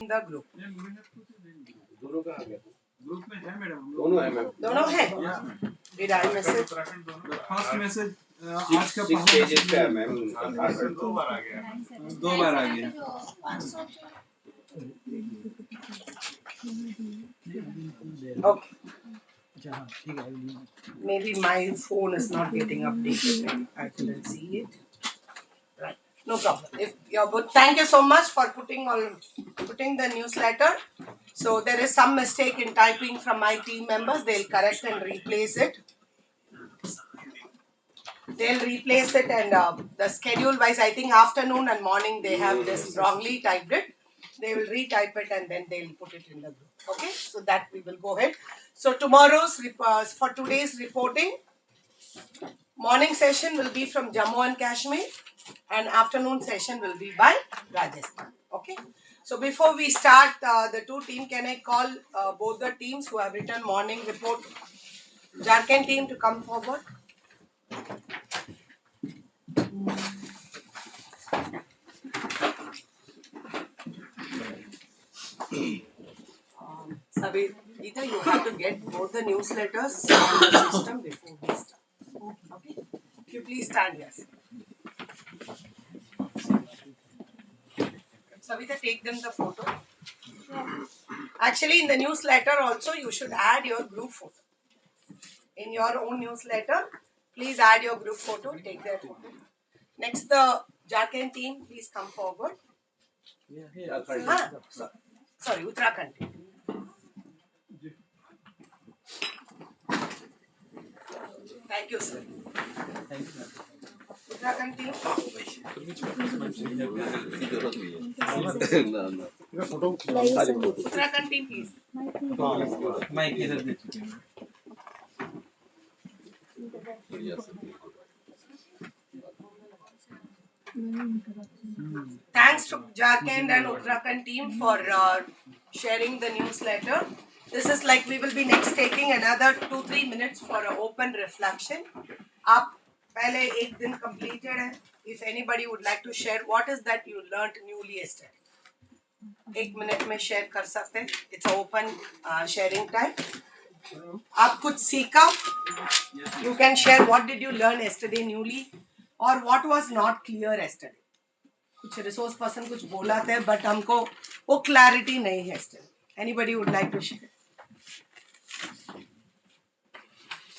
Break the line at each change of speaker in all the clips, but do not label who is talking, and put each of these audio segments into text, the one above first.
the group.
दोनों का आ गया
ग्रुप में है मैडम,
दोनों है मैम
दोनों है? Did I message?
First message आज का
6 पेजेस का है मैम
दो बार आ गया
Okay. Maybe my phone is not getting updated. I couldn't see it. Right. No problem. If you're good, thank you so much for putting the newsletter. So there is some mistake in typing from my team members. They'll correct and replace it. They'll replace it, and the schedule wise, I think afternoon and morning they have this wrongly typed it. They will retype it and then they'll put it in the group. Okay, so that we will go ahead. So for today's reporting, morning session will be from Jammu and Kashmir, and afternoon session will be by Rajasthan. Okay. So before we start the two team, can I call both the teams who have written morning report? Jharkhand team to come forward. Either you have to get both the newsletters on the system before we start. Okay. If you please stand here. Savita, take them the photo. Actually, in the newsletter also, you should add your group photo. In your own newsletter, please add your group photo. Take their photo. Next, the Jharkhand team, please come forward. Sorry, Uttarakhand team. Thank you, sir.
Thank you
Uttarakhand team. Uttarakhand team, please.
Mic इधर दे चुके हैं
Thanks to Jharkhand and Uttarakhand team for sharing the newsletter. This is like we will be next taking another 2-3 minutes for an open reflection. आप पहले एक दिन completed है. If anybody would like to share, what is that you learnt newly yesterday? 1 minute में share कर सकते हैं. It's an open sharing time. आप कुछ सीखा? You can share what did you learn yesterday newly, or what was not clear yesterday. कुछ resource person कुछ बोला था बट हमको वो क्लैरिटी नहीं है still. Anybody would like to share?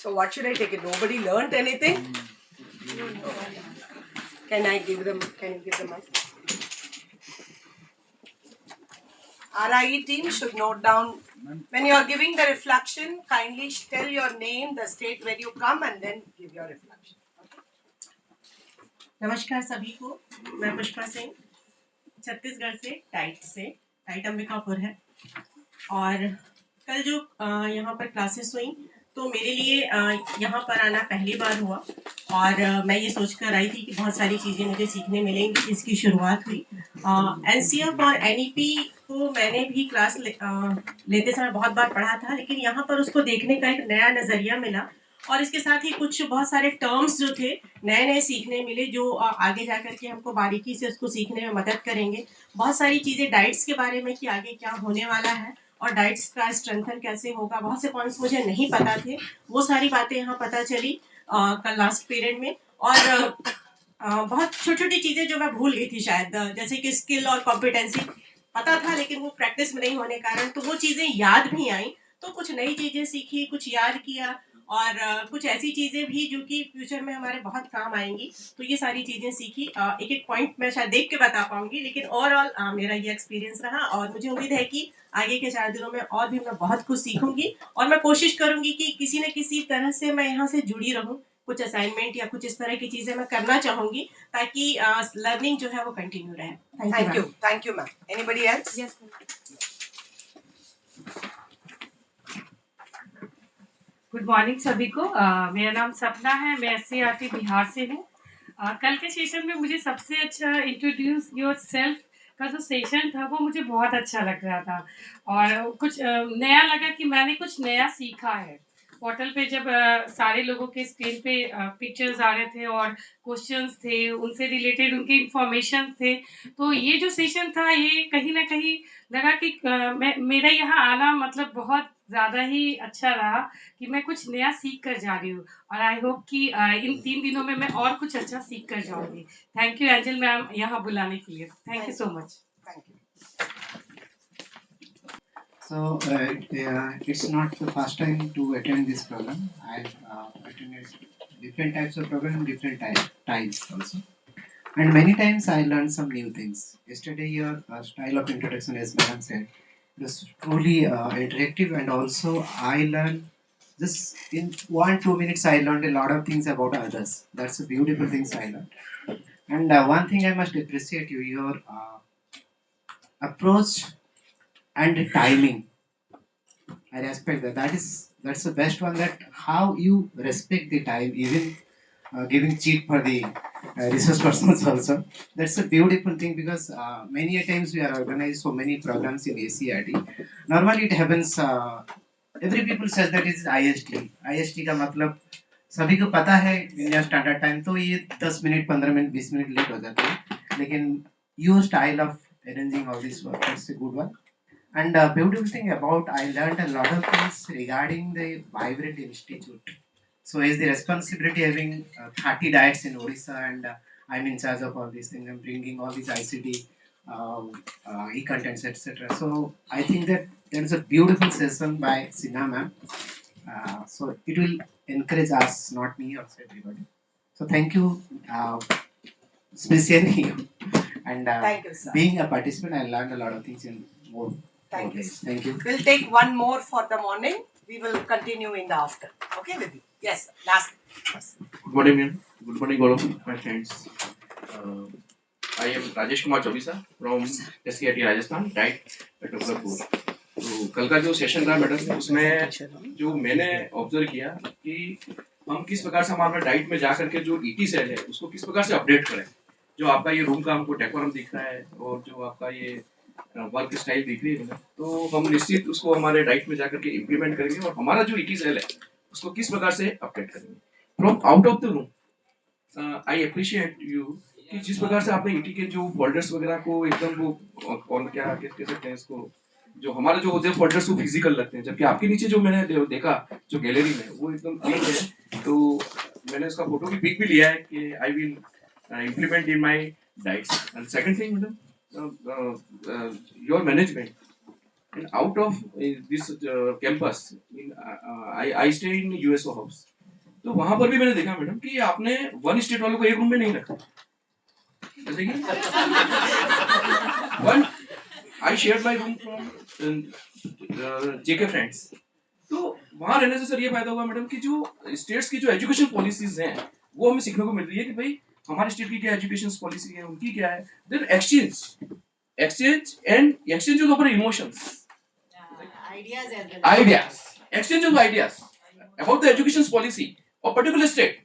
So what should I take it? Nobody learned anything? Can you give them mic? RIE team should note down when you are giving the reflection. Kindly tell your name, the state where you come, and then give your reflection.
नमस्कार सभी को. मैं पुष्पा सिंह छत्तीसगढ़ से tight Ambikapur है. और कल जो यहाँ पर क्लासेस हुई तो मेरे लिए यहाँ पर आना पहली बार हुआ. और मैं ये सोचकर आई थी कि बहुत सारी चीज़ें मुझे सीखने मिलेंगी. इसकी शुरुआत हुई NCF और NEP को मैंने भी क्लास लेते समय बहुत बार पढ़ा था, लेकिन यहाँ पर उसको देखने का एक नया नज़रिया मिला. और इसके साथ ही कुछ बहुत सारे टर्म्स जो थे नए सीखने मिले, जो आगे जाकर के हमको बारीकी से उसको सीखने में मदद करेंगे. बहुत सारी चीज़ें डाइट्स के बारे में कि आगे क्या होने वाला है और डाइट्स का स्ट्रेंथन कैसे होगा, बहुत से पॉइंट्स मुझे नहीं पता थे. वो सारी बातें यहाँ पता चली कल लास्ट पीरियड में. और बहुत छोटी छोटी चीज़ें जो मैं भूल गई थी शायद, जैसे कि स्किल और कॉम्पिटेंसी पता था लेकिन वो प्रैक्टिस में नहीं होने कारण तो वो चीज़ें याद भी आई. तो कुछ नई चीज़ें सीखी, कुछ याद किया और कुछ ऐसी चीज़ें भी जो कि फ्यूचर में हमारे बहुत काम आएंगी. तो ये सारी चीज़ें सीखी. एक एक पॉइंट मैं शायद देख के बता पाऊंगी, लेकिन ओवरऑल मेरा ये एक्सपीरियंस रहा. और मुझे उम्मीद है कि आगे के 4 दिनों में और भी मैं बहुत कुछ सीखूंगी और मैं कोशिश करूंगी कि किसी न किसी तरह से मैं यहाँ से जुड़ी रहूं. कुछ असाइनमेंट या कुछ इस तरह की चीज़ें मैं करना चाहूंगी ताकि लर्निंग जो है वो कंटिन्यू रहे.
Thank you ma'am. Anybody else?
Yes.
Good morning सभी को. मेरा नाम सपना है. मैं SCRT बिहार से हूँ. कल के सेशन में मुझे सबसे अच्छा इंट्रोड्यूस योर सेल्फ का जो सेशन था वो मुझे बहुत अच्छा लग रहा था और कुछ नया लगा कि मैंने कुछ नया सीखा है. पोर्टल पे जब सारे लोगों के स्क्रीन पे पिक्चर्स आ रहे थे और क्वेश्चंस थे, उनसे रिलेटेड उनके इंफॉर्मेशन थे, तो ये जो सेशन था ये कहीं ना कहीं लगा कि मेरा यहाँ आना मतलब बहुत ज़्यादा ही अच्छा रहा कि मैं कुछ नया सीख कर जा रही हूँ। और आई होप कि इन 3 दिनों में मैं और कुछ अच्छा सीख कर जाऊंगी। थैंक यू एंजल मैम यहाँ बुलाने के लिए। Thank you so much.
Thank you.
So it's not the first time to attend this program. I've attended different types of program, different times also, and many times I learned some new things. Yesterday, your style of introduction, as Madam said, was truly interactive, and also I learned just in 1-2 minutes. I learned a lot of things about others. That's a beautiful things I learned. And one thing I must appreciate you, your approach and timing. I respect that. That's the best one. That how you respect the time, even giving cheat for the resource persons also. That's a beautiful thing because many a times we are organized so many programs in ACRT. Normally it happens. Every people says that it is IST. IST का मतलब सभी को पता है India standard time तो ये 10 minute 15 minute 20 minute late हो जाते हैं लेकिन your style of arranging all this work that's a good one. And beautiful thing about I learned a lot of things regarding the Vibrant Institute. So is the responsibility having 30 diets in Odisha and I'm in charge of all these things. I'm bringing all these ICT, e-contents, etc. So I think that there is a beautiful session by Sina ma'am. So it will encourage us, not me, also everybody. So thank you, especially you. And
Thank you, sir.
being a participant, I learned a lot of things in more
Thank you.
ways. Thank you.
We'll take one more for the morning. We will continue in the after. Okay, with you. Yes, last. Yes.
Good morning, ma'am. Good morning, all of my friends. Uh, I am Rajesh Kumar Chaubisa from SCIT Rajasthan, DIET Tukdapur. तो कल का जो session रहा madam उसमें जो मैंने observe किया कि हम किस प्रकार से हमारा डाइट में जा करके जो ईटी सेल है उसको किस प्रकार से अपडेट करें. जो आपका ये रूम का हमको डेकोरम दिख रहा है और जो आपका ये वर्क स्टाइल दिख रही है तो हम निश्चित उसको हमारे डाइट में जाकर के इम्प्लीमेंट करेंगे और हमारा जो ईटी सेल है उसको किस प्रकार से अपडेट करेंगे. From out of the room I appreciate you कि जिस प्रकार से आपने ईटी के जो फोल्डर्स वगैरह को एकदम वो कौन क्या कह सकते हैं इसको जो हमारे जो होते हैं फोल्डर्स वो फिजिकल लगते हैं जबकि आपके नीचे जो मैंने देखा जो गैलरी में वो एकदम क्लीन है. तो मैंने उसका फोटो की पिक भी लिया है कि I will implement in my diets. And second thing, madam, your management. And out of this campus, I stay in USO house. तो वहां पर भी मैंने देखा मैडम कि आपने वन स्टेट वालों को एक रूम में नहीं रखा. जैसे कि one I share my room from JK friends. तो वहां रहने से सर ये फायदा हुआ मैडम कि जो स्टेट्स की जो एजुकेशन पॉलिसीज हैं वो हमें सीखने को मिल रही है कि भाई हमारे स्टेट की क्या एजुकेशन पॉलिसी है उनकी क्या है. Then exchange and exchange of our emotions ideas exchange of ideas about the education policy of particular state.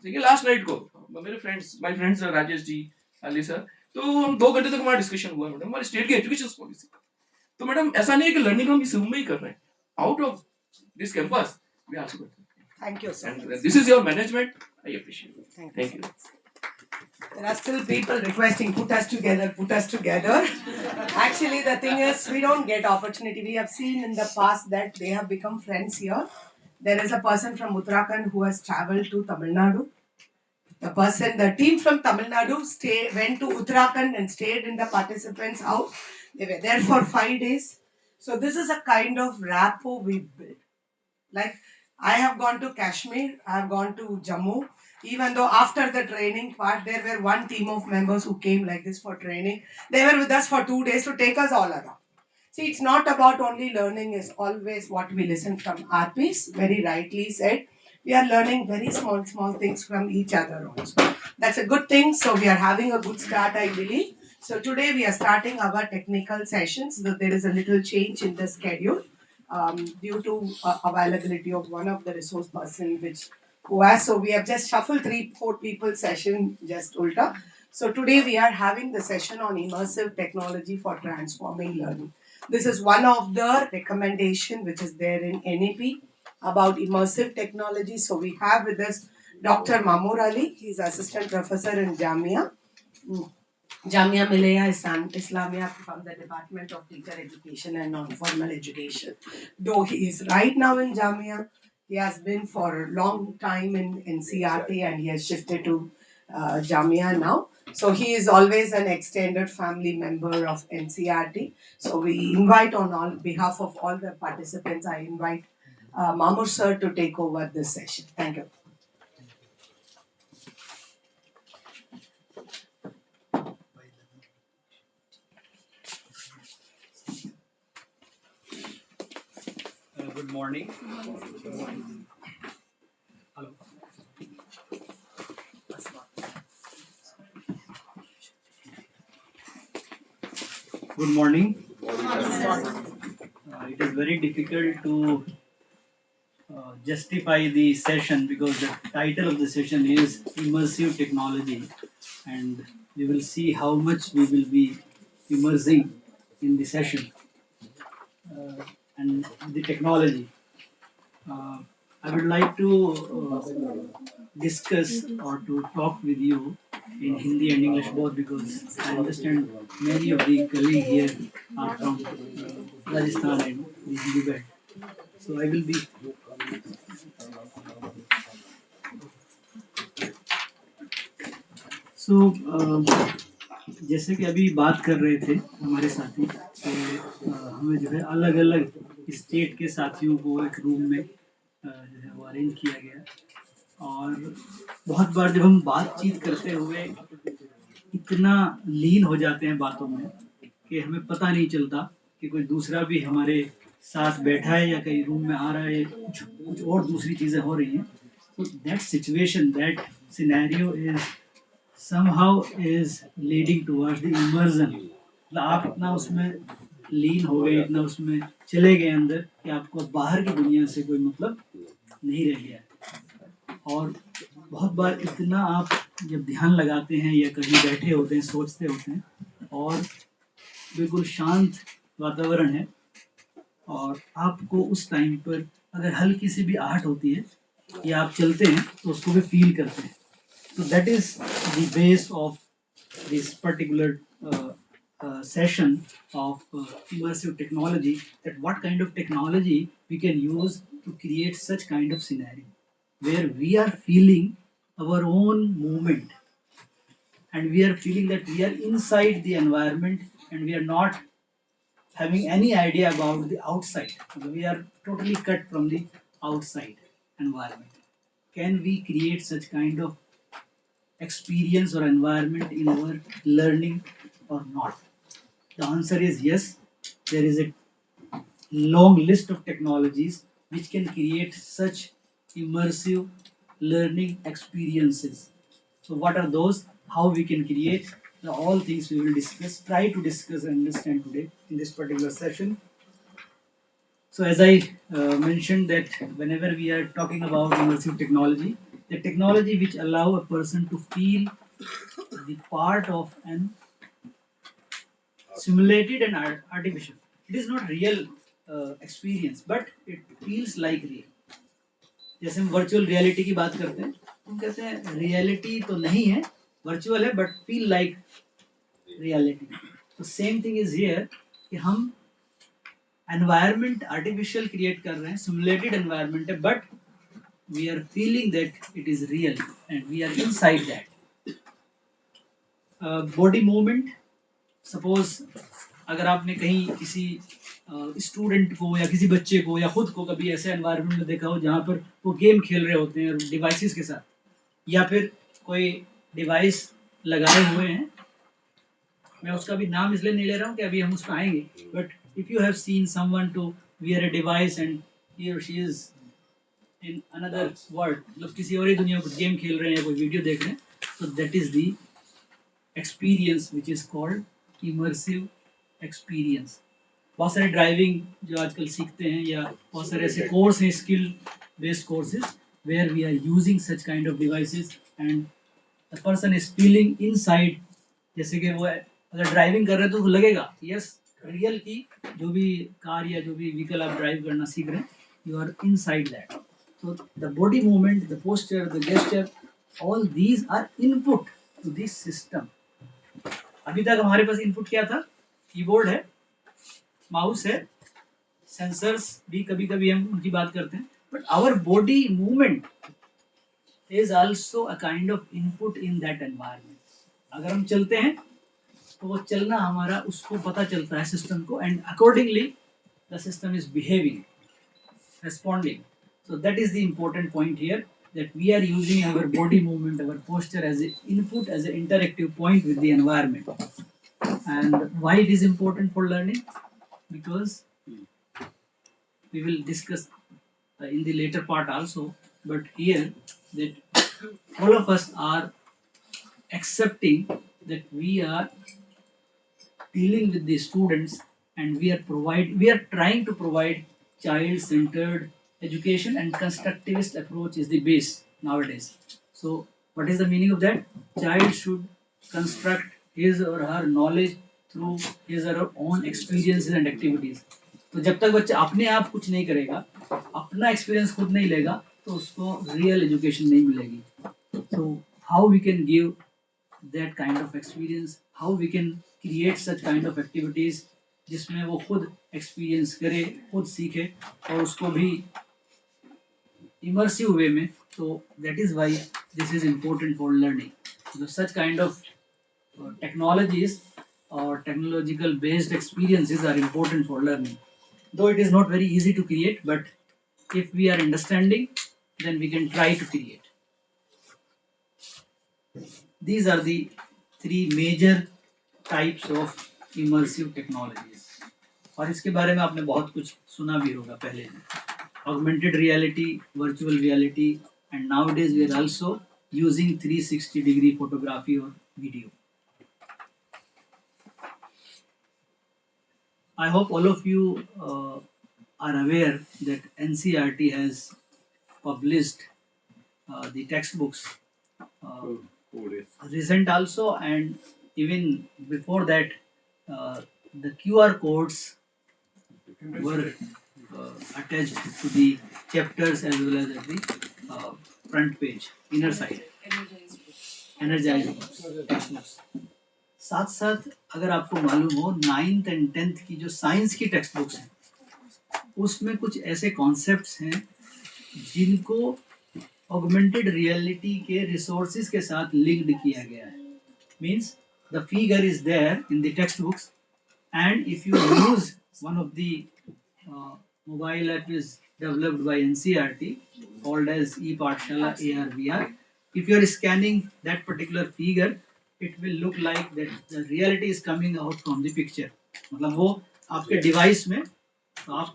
देखिए लास्ट नाइट को मेरे my friends Rajesh ji Ali sir तो हम 2 घंटे तक हमारा डिस्कशन हुआ मैडम हमारे स्टेट की एजुकेशन पॉलिसी. तो मैडम ऐसा नहीं है कि लर्निंग हम इस रूम में ही कर रहे हैं. Out of this campus we also करते हैं.
Thank you, sir.
And this is your management. I appreciate it. Thank you.
There are still people requesting, put us together, put us together. Actually, the thing is, we don't get opportunity. We have seen in the past that they have become friends here. There is a person from Uttarakhand who has traveled to Tamil Nadu. The team from Tamil Nadu went to Uttarakhand and stayed in the participants' house. They were there for 5 days. So this is a kind of rapport we built. Like, I have gone to Kashmir, I have gone to Jammu. Even though after the training part, there were one team of members who came like this for training. They were with us for 2 days to take us all around. See, it's not about only learning is always what we listen from RPs, very rightly said. We are learning very small things from each other also. That's a good thing. So we are having a good start, I believe. So today we are starting our technical sessions. So there is a little change in the schedule due to availability of one of the resource person so we have just shuffled 3-4 people session just ulta. So today we are having the session on immersive technology for transforming learning. This is one of the recommendation which is there in NEP. about immersive technology. So we have with us Dr. Mamoor Ali. He's assistant professor in Jamia. Jamia Millia Islamia from the Department of Teacher Education and Non-Formal Education. Though he is right now in Jamia, he has been for a long time in NCRT and he has shifted to Jamia now. So he is always an extended family member of NCRT. So we invite on all behalf of all the participants, I invite Mamoor sir to take over this session. Thank you.
Good morning. Hello. Good morning. It is very difficult to justify the session because the title of the session is Immersive Technology, and we will see how much we will be immersing in the session and the technology. I would like to discuss or to talk with you in Hindi and English both because I understand many of the colleagues here are from Rajasthan and the Hindi belt. So I will be. So जैसे कि अभी बात कर रहे थे हमारे साथी कि हमें जो है अलग अलग स्टेट के साथियों को एक रूम में जो है वो अरेंज किया गया और बहुत बार जब हम बातचीत करते हुए इतना लीन हो जाते हैं बातों में कि हमें पता नहीं चलता कि कोई दूसरा भी हमारे साथ बैठा है या कहीं रूम में आ रहा है कुछ कुछ और दूसरी चीज़ें हो रही हैं तो that situation that scenario is somehow is leading towards the immersion. मतलब आप इतना उसमें लीन हो गए इतना उसमें चले गए अंदर कि आपको बाहर की दुनिया से कोई मतलब नहीं रह गया और बहुत बार इतना आप जब ध्यान लगाते हैं या कहीं बैठे होते हैं सोचते होते हैं और बिल्कुल शांत वातावरण है और आपको उस टाइम पर अगर हल्की सी भी आहट होती है या आप चलते हैं तो उसको भी फील करते हैं So that is the base of this particular session of immersive technology. That what kind of technology we can use to create such kind of scenario where we are feeling our own movement and we are feeling that we are inside the environment and we are not having any idea about the outside. We are totally cut from the outside environment. Can we create such kind of experience or environment in our learning or not? The answer is yes. There is a long list of technologies which can create such immersive learning experiences. So, what are those? How we can create? All things we will discuss, try to discuss and understand today in this particular session. So, as I mentioned that whenever we are talking about immersive technology, the technology which allow a person to feel the part of an simulated and artificial. It is not real experience, but it feels like real. जैसे हम virtual reality की बात करते हैं हम कहते हैं reality तो नहीं है वर्चुअल है बट फील लाइक रियलिटी तो सेम थिंग इज हियर कि हम एनवायरनमेंट आर्टिफिशियल क्रिएट कर रहे हैं सिमुलेटेड एनवायरनमेंट है but we are feeling that it is real and we are inside that body movement suppose अगर आपने कहीं किसी स्टूडेंट को या किसी बच्चे को या खुद को कभी ऐसे एनवायरनमेंट में देखा हो जहाँ पर वो गेम खेल रहे होते हैं डिवाइसेस के साथ या फिर कोई डिवाइस लगाए हुए हैं मैं उसका भी नाम इसलिए नहीं ले रहा हूँ कि अभी हम उस पर आएंगे but if you have seen someone to wear a device and he और she is in another world मतलब किसी और ही दुनिया में कुछ गेम खेल रहे हैं या कोई वीडियो देख रहे हैं तो that is the experience which is called immersive experience बहुत सारे ड्राइविंग जो आजकल सीखते हैं या बहुत सारे ऐसे कोर्स हैं skill based courses where we are using such kind of devices and the person is feeling inside जैसे कि वो अगर ड्राइविंग कर रहे हैं तो लगेगा यस रियल की जो भी कार या जो भी व्हीकल आप ड्राइव करना सीख रहे हैं you are inside that. So the body movement, the posture, the gesture, all these are input to this system. अभी तक हमारे पास इनपुट क्या था? कीबोर्ड है, माउस है, सेंसर्स भी कभी कभी हम उनकी बात करते हैं, but our body movement is also a kind of input in that environment. अगर हम चलते हैं तो वो चलना हमारा उसको पता चलता है सिस्टम को, and accordingly the system is behaving, responding. So that is the important point here, that we are using our body movement, our posture as an input, as an interactive point with the environment. And why it is important for learning? Because we will discuss in the later part also, but here that all of us are accepting that we are dealing with the students, and we are trying to provide child centered education, and constructivist approach is the base nowadays. So what is the meaning of that? Child should construct his or her knowledge through his or her own experiences and activities. तो जब तक बच्चा अपने आप कुछ नहीं करेगा, अपना एक्सपीरियंस खुद नहीं लेगा, तो उसको रियल एजुकेशन नहीं मिलेगी. So how we can give that kind of experience, how we can create such kind of activities जिसमें वो खुद एक्सपीरियंस करे, खुद सीखे और उसको भी immersive way में. So that is why this is important for learning. So such kind of technologies or technological based experiences are important for learning, though it is not very easy to create, but if we are understanding, then we can try to create. These are the three major types of immersive technologies. और इसके बारे में आपने बहुत कुछ सुना भी होगा पहले भी. Augmented reality, virtual reality, and nowadays we are also using 360-degree photography or video. I hope all of you are aware that NCERT has published the textbooks recent also, and even before that the QR codes were attached to the chapters as well as at the front page, inner side, energized textbooks. साथ साथ अगर आपको मालूम हो 9th and 10th की जो science की text books हैं उसमें कुछ ऐसे कॉन्सेप्ट्स हैं जिनको ऑगमेंटेड रियलिटी के रिसोर्सेज के साथ लिंक्ड किया गया है. Means the figure is there in the text books, and if you use one of the mobile app is developed by NCERT called as ePathshala AR/VR, if you are scanning that particular figure, it will look like that the reality is coming out from the picture. मतलब वो आपके device में, तो आप,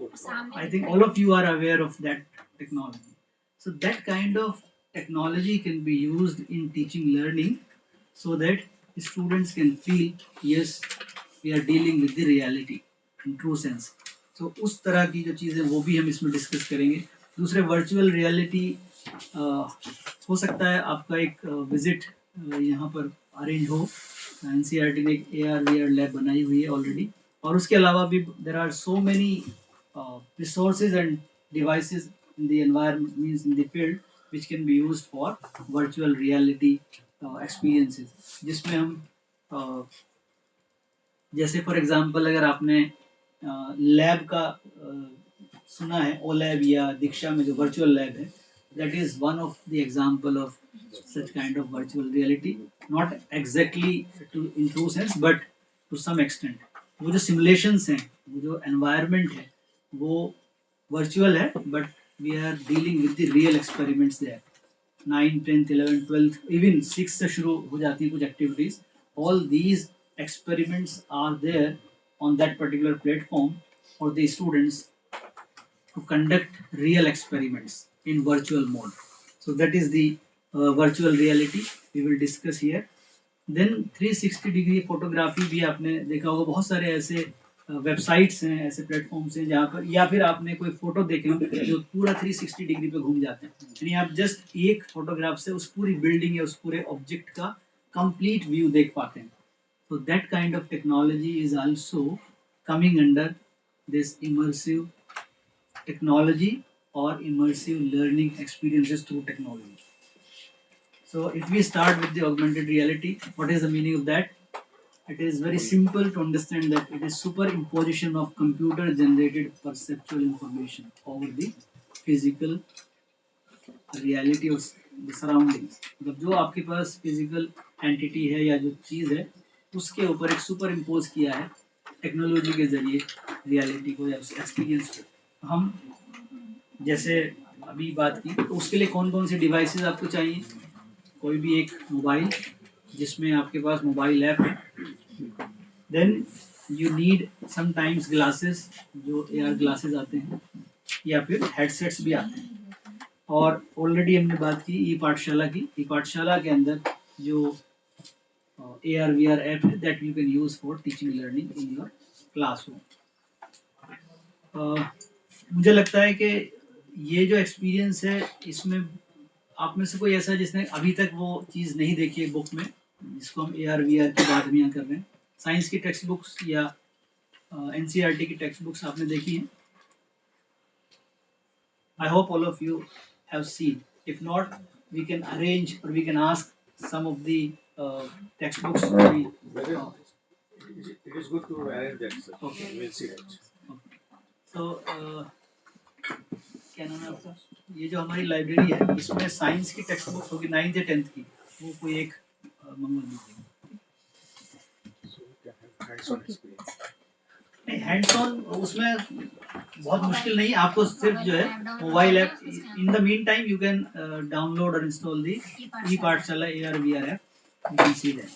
I think all of you are aware of that technology. So that kind of technology can be used in teaching learning, so that students can feel, yes, we are dealing with the reality in true sense. So उस तरह की जो चीज़ें वो भी हम इसमें discuss करेंगे. दूसरे वर्चुअल रियलिटी हो सकता है आपका एक विजिट यहाँ पर अरेंज हो. NCERT ने एक AR/VR लैब बनाई हुई है ऑलरेडी, और उसके अलावा भी there are so many resources and devices in the environment, means in the field, which can be used for virtual reality experiences, जिसमें हम जैसे फॉर एग्जांपल अगर आपने लैब का सुना है, ओ लैब या दीक्षा में जो वर्चुअल लैब है, that is one of the example of such kind of virtual reality. Not exactly to in true sense, but to some extent. वो जो सिमुलेशंस हैं, वो जो एनवायरनमेंट है, वो वर्चुअल है, but we are dealing with the real experiments there. 9, 10th, 11th, 12th, even 6 से शुरू हो जाती है कुछ activities. All these experiments are there on that particular platform for the students to conduct real experiments in virtual mode. So that is the virtual reality we will discuss here. Then 360-degree photography भी आपने देखा होगा. बहुत सारे ऐसे websites हैं, ऐसे platforms हैं जहाँ पर, या फिर आपने कोई फोटो देखे हो जो पूरा 360 डिग्री पे घूम जाते हैं, यानी आप जस्ट एक फोटोग्राफ से उस पूरी बिल्डिंग या उस पूरे ऑब्जेक्ट का कंप्लीट व्यू देख पाते हैं. So that kind of technology is also coming under this immersive technology or immersive learning experiences through technology. So if we start with the augmented reality, what is the meaning of that? It is very simple to understand that it is superimposition of computer generated perceptual information over the physical reality of the surroundings. मतलब जो आपके पास physical entity है या जो चीज़ है उसके ऊपर एक सुपर इम्पोज किया है टेक्नोलॉजी के जरिए रियलिटी को या उस एक्सपीरियंस को। हम जैसे अभी बात की तो उसके लिए कौन कौन से डिवाइसेस आपको चाहिए? कोई भी एक मोबाइल जिसमें आपके पास मोबाइल ऐप है, then you need sometimes glasses, जो AR ग्लासेस आते हैं, या फिर हेडसेट्स भी आते हैं। और ऑलरेडी हमने बात की ई पाठशाला की। ई पाठशाला के अंदर जो AR VR ऐप है that you can use for teaching learning in your classroom. मुझे लगता है कि ये जो एक्सपीरियंस है इसमें आप में से कोई ऐसा जिसने अभी तक वो चीज़ नहीं देखी है बुक में, जिसको हम AR VR की बात भी यहाँ कर रहे हैं। साइंस की टेक्स्ट बुक्स या NCERT की टेक्स्ट बुक्स आपने देखी हैं? I hope all of you have seen. If not, we can arrange or we can ask some of the textbooks to be.
It is good to arrange that, sir.
Okay.
We'll see that.
So, क्या नाम है आपका? ये जो हमारी library है इसमें science की टेक्स्ट बुक्स होगी 9th या 10th की, वो कोई एक मंगवा दीजिएगा।
Hands-on experience.
नहीं, हैंड्स ऑन उसमें बहुत मुश्किल नहीं, आपको सिर्फ जो है mobile app, in the mean time you can download और इंस्टॉल दी ई पाठशाला AR VR app, you can see that.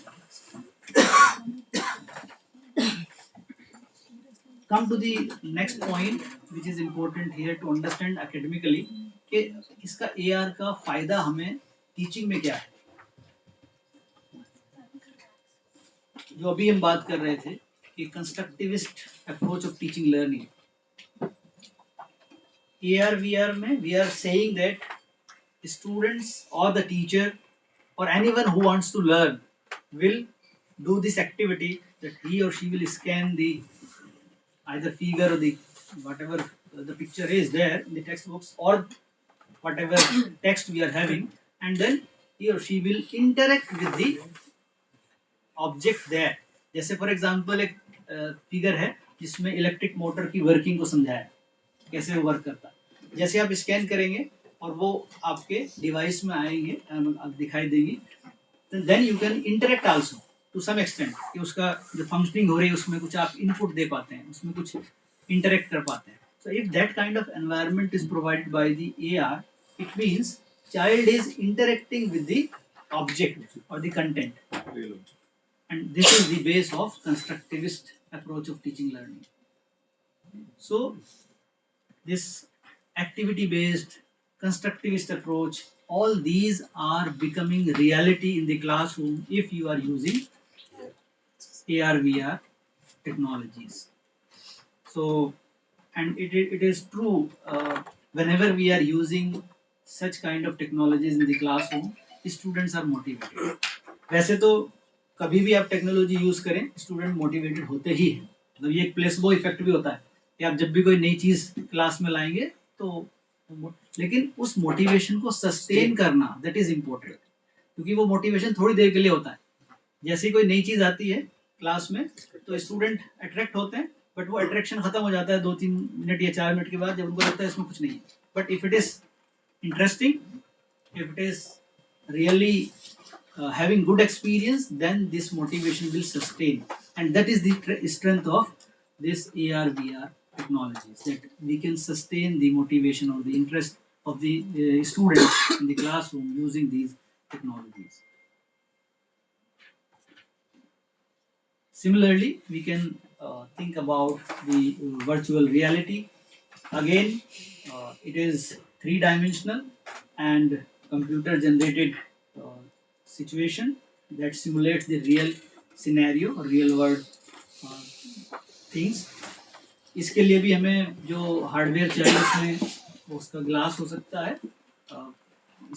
Come to the next point which is important here to understand academically कि इसका AR का फायदा हमें टीचिंग में क्या है। जो अभी हम बात कर रहे थे कि constructivist approach of teaching learning, AR VR में we are saying that students or the teacher or anyone who wants to learn will do this activity, that he or she will scan the either figure or the whatever the picture is there in the textbooks or whatever text we are having, and then he or she will interact with the object there. जैसे for example एक figure है जिसमें electric motor की working को समझाया कैसे वो work करता है। जैसे आप स्कैन करेंगे और वो आपके डिवाइस में आएंगे, दिखाई देगी, then you can interact also to some extent कि उसका जो फंक्शनिंग हो रही है उसमें कुछ आप इनपुट दे पाते हैं, उसमें कुछ इंटरेक्ट कर पाते हैं। So if that kind of environment is provided by the AR, it means child is interacting with the object और the content, and this is the base of constructivist approach of teaching learning. So this activity based constructivist approach, all these are becoming reality in the classroom if you are using AR VR technologies. So, and it is true, whenever we are using such kind of technologies in the classroom, students are motivated. वैसे तो कभी भी आप technology use करें student motivated होते ही हैं। मतलब ये एक प्लेसबो इफेक्ट भी होता है कि आप जब भी कोई नई चीज क्लास में लाएंगे तो, लेकिन उस मोटिवेशन को सस्टेन करना दैट इज इम्पोर्टेंट, क्योंकि वो मोटिवेशन थोड़ी देर के लिए होता है। जैसे ही कोई नई चीज आती है क्लास में तो स्टूडेंट अट्रैक्ट होते हैं, बट वो अट्रैक्शन खत्म हो जाता है 2-3 मिनट या 4 मिनट के बाद, जब उनको लगता है इसमें कुछ नहीं है। But if it is interesting, if it is really having good experience, then this motivation will sustain, and that is the strength of this AR VR technologies, that we can sustain the motivation or the interest of the students in the classroom using these technologies. Similarly, we can think about the virtual reality. Again, it is 3-dimensional and computer generated situation that simulates the real scenario or real world things. इसके लिए भी हमें जो hardware चाहिए उसमें उसका glass हो सकता है,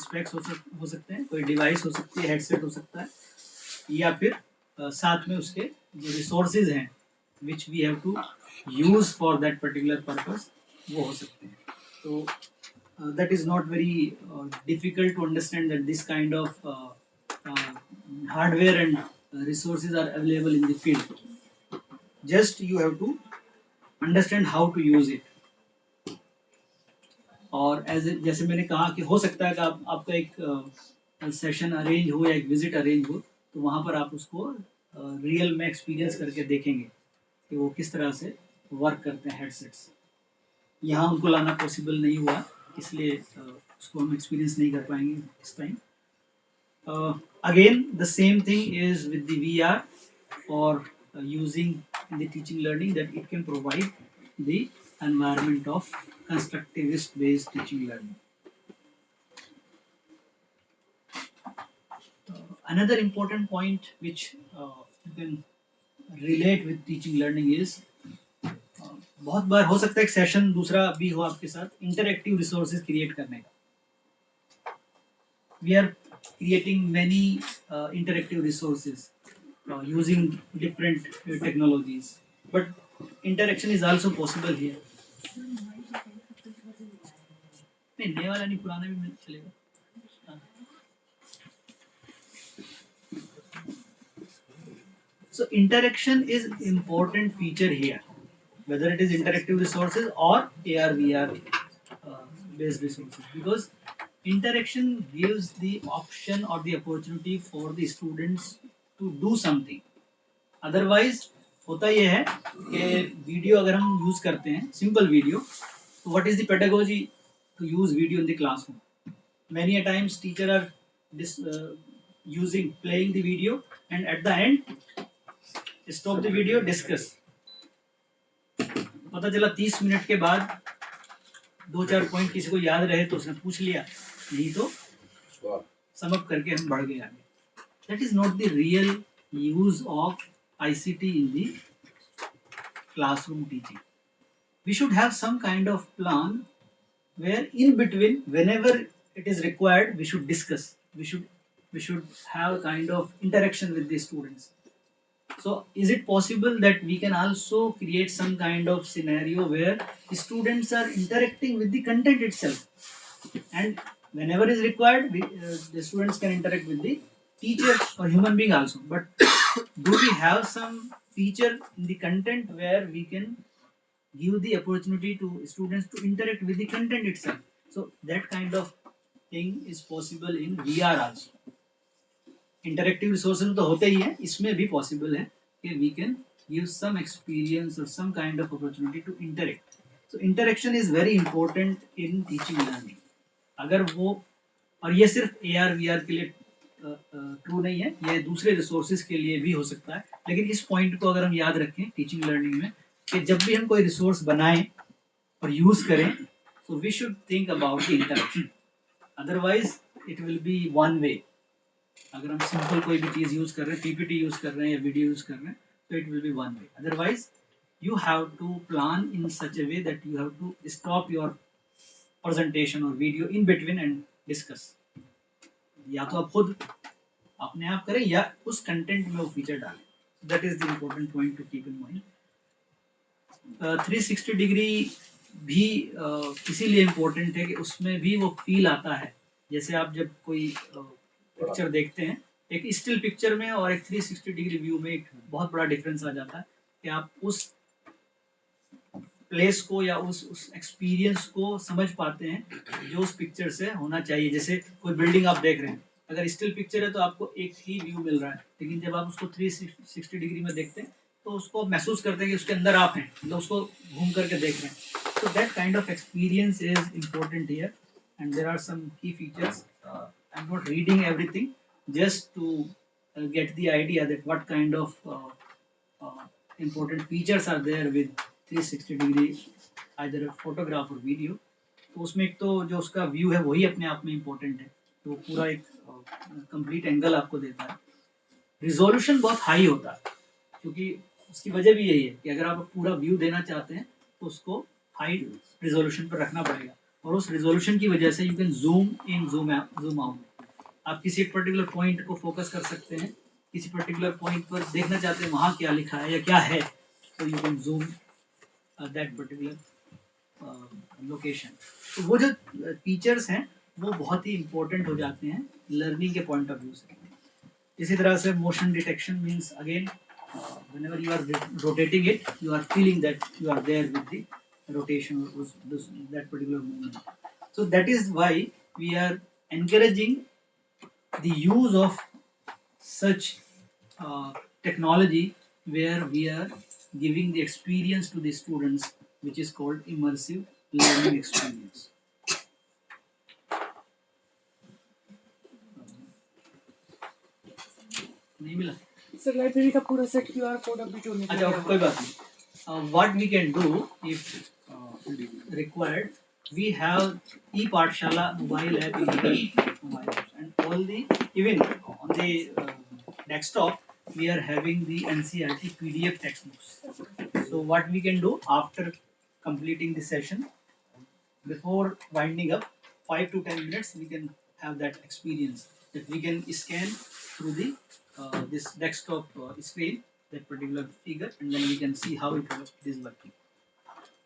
स्पेक्स हो सकते हैं, कोई डिवाइस हो सकती है, हेडसेट हो सकता है, या फिर साथ में उसके जो रिसोर्सेज हैं which we have to use for that particular purpose वो हो सकते हैं। तो that is not very difficult to understand that this kind of hardware and resources are available in the field. Just you have to understand how to use it. और जैसे मैंने कहा कि हो सकता है कि आपका एक सेशन अरेंज हो या एक विजिट अरेंज हो, तो वहाँ पर आप उसको रियल में एक्सपीरियंस करके देखेंगे कि वो किस तरह से वर्क करते हैं हेडसेट्स. यहाँ उनको लाना पॉसिबल नहीं हुआ, इसलिए उसको हम एक्सपीरियंस नहीं कर पाएंगे इस time. Again, the same thing is with the VR for using in the teaching learning, that it can provide the environment of constructivist based teaching learning. Another important point which you can relate with teaching learning is बहुत बार हो सकता है एक session दूसरा भी हो आपके साथ इंटरएक्टिव रिसोर्सेज क्रिएट करने का. We are creating many interactive resources using different technologies, but interaction is also possible here. नहीं, नया वाला नहीं, पुराना भी चलेगा. So interaction is important feature here, whether it is interactive resources or AR VR based resources, because interaction gives the option or the opportunity for the students to do something. Otherwise होता यह है कि video अगर हम use करते हैं, simple video, तो what is the pedagogy to use video in the classroom? Many a times teacher are playing the video, and at the end stop the video, discuss. पता चला 30 मिनट के बाद 2-4 point किसी को याद रहे तो उसने पूछ लिया, नहीं तो सम अप करके हम बढ़ गए आगे. That is not the real use of ICT in the classroom teaching. We should have some kind of plan where in between, whenever it is required, we should discuss. We should have a kind of interaction with the students. So is it possible that we can also create some kind of scenario where the students are interacting with the content itself, and whenever is required, the students can interact with the teacher or human being also. But do we have some feature in the content where we can give the opportunity to students to interact with the content itself? So that kind of thing is possible in VR also. Interactive resources तो होते ही हैं, इसमें भी possible है कि we can give some experience और some kind of opportunity to interact. So interaction is very important in teaching learning. अगर वो, और ये सिर्फ AR VR के लिए ट्रू नहीं है, ये दूसरे रिसोर्सेज के लिए भी हो सकता है. लेकिन इस पॉइंट को अगर हम याद रखें टीचिंग लर्निंग में, कि जब भी हम कोई रिसोर्स बनाएं और यूज करें, so we should think about the interaction. Otherwise it will be one way. अगर हम सिंपल कोई भी चीज यूज कर रहे हैं, PPT यूज कर रहे हैं या वीडियो यूज कर रहे हैं, तो it will be one way. Otherwise you have to plan in such a way that you have to stop your presentation or video in between and discuss. या तो आप खुद अपने आप करें या उस कंटेंट में वो फीचर डालें. That is the important point to keep in mind. 360 degree भी इसीलिए इम्पोर्टेंट है कि उसमें भी वो फील आता है. जैसे आप जब कोई पिक्चर देखते हैं, एक स्टिल पिक्चर में और एक 360 डिग्री व्यू में एक बहुत बड़ा डिफरेंस आ जाता है कि आप उस प्लेस को या उस एक्सपीरियंस को समझ पाते हैं जो उस पिक्चर से होना चाहिए. जैसे कोई बिल्डिंग आप देख रहे हैं, अगर स्टिल पिक्चर है तो आपको एक ही व्यू मिल रहा है, लेकिन जब आप उसको 360 डिग्री में देखते हैं तो उसको महसूस करते हैं कि उसके अंदर आप हैं, मतलब उसको घूम करके देख रहे हैं. So that kind of experience is important here, and there are some key features. I'm not reading everything, just to get the idea that what kind of important features are there with 360 degree either a photograph or video. तो उसमें एक तो जो उसका view है वही अपने आप में इम्पोर्टेंट है, तो पूरा एक कंप्लीट एंगल आपको देता है. रिजोल्यूशन बहुत हाई होता है, क्योंकि उसकी वजह भी यही है कि अगर आप पूरा व्यू देना चाहते हैं तो उसको हाई रिजोल्यूशन पर रखना पड़ेगा, और उस रिजोल्यूशन की वजह से you can zoom in zoom out. आप किसी एक पर्टिकुलर पॉइंट को फोकस कर सकते हैं, किसी पर्टिकुलर पॉइंट पर देखना चाहते हैं वहाँ क्या लिखा है या क्या है, तो you can zoom that particular location. तो वो जो फीचर्स हैं वो बहुत ही इम्पोर्टेंट हो जाते हैं लर्निंग के पॉइंट ऑफ व्यू से। इसी तरह से motion detection means again whenever you are rotating it, you are feeling that you are there with the rotation of that particular movement. So that is why we are encouraging the use of such technology where we are giving the experience to the students, which is called immersive learning experience. नहीं मिला?
Sir library का पूरा set QR code अभी donate
अच्छा कोई बात नहीं। What we can do if required, we have e-Pathshala mobile app in the mobile apps, and all the even on the desktop we are having the NCERT PDF textbooks. So what we can do after completing the session, before winding up, 5 to 10 minutes we can have that experience that we can scan through the this desktop screen that particular figure, and then we can see how it is working.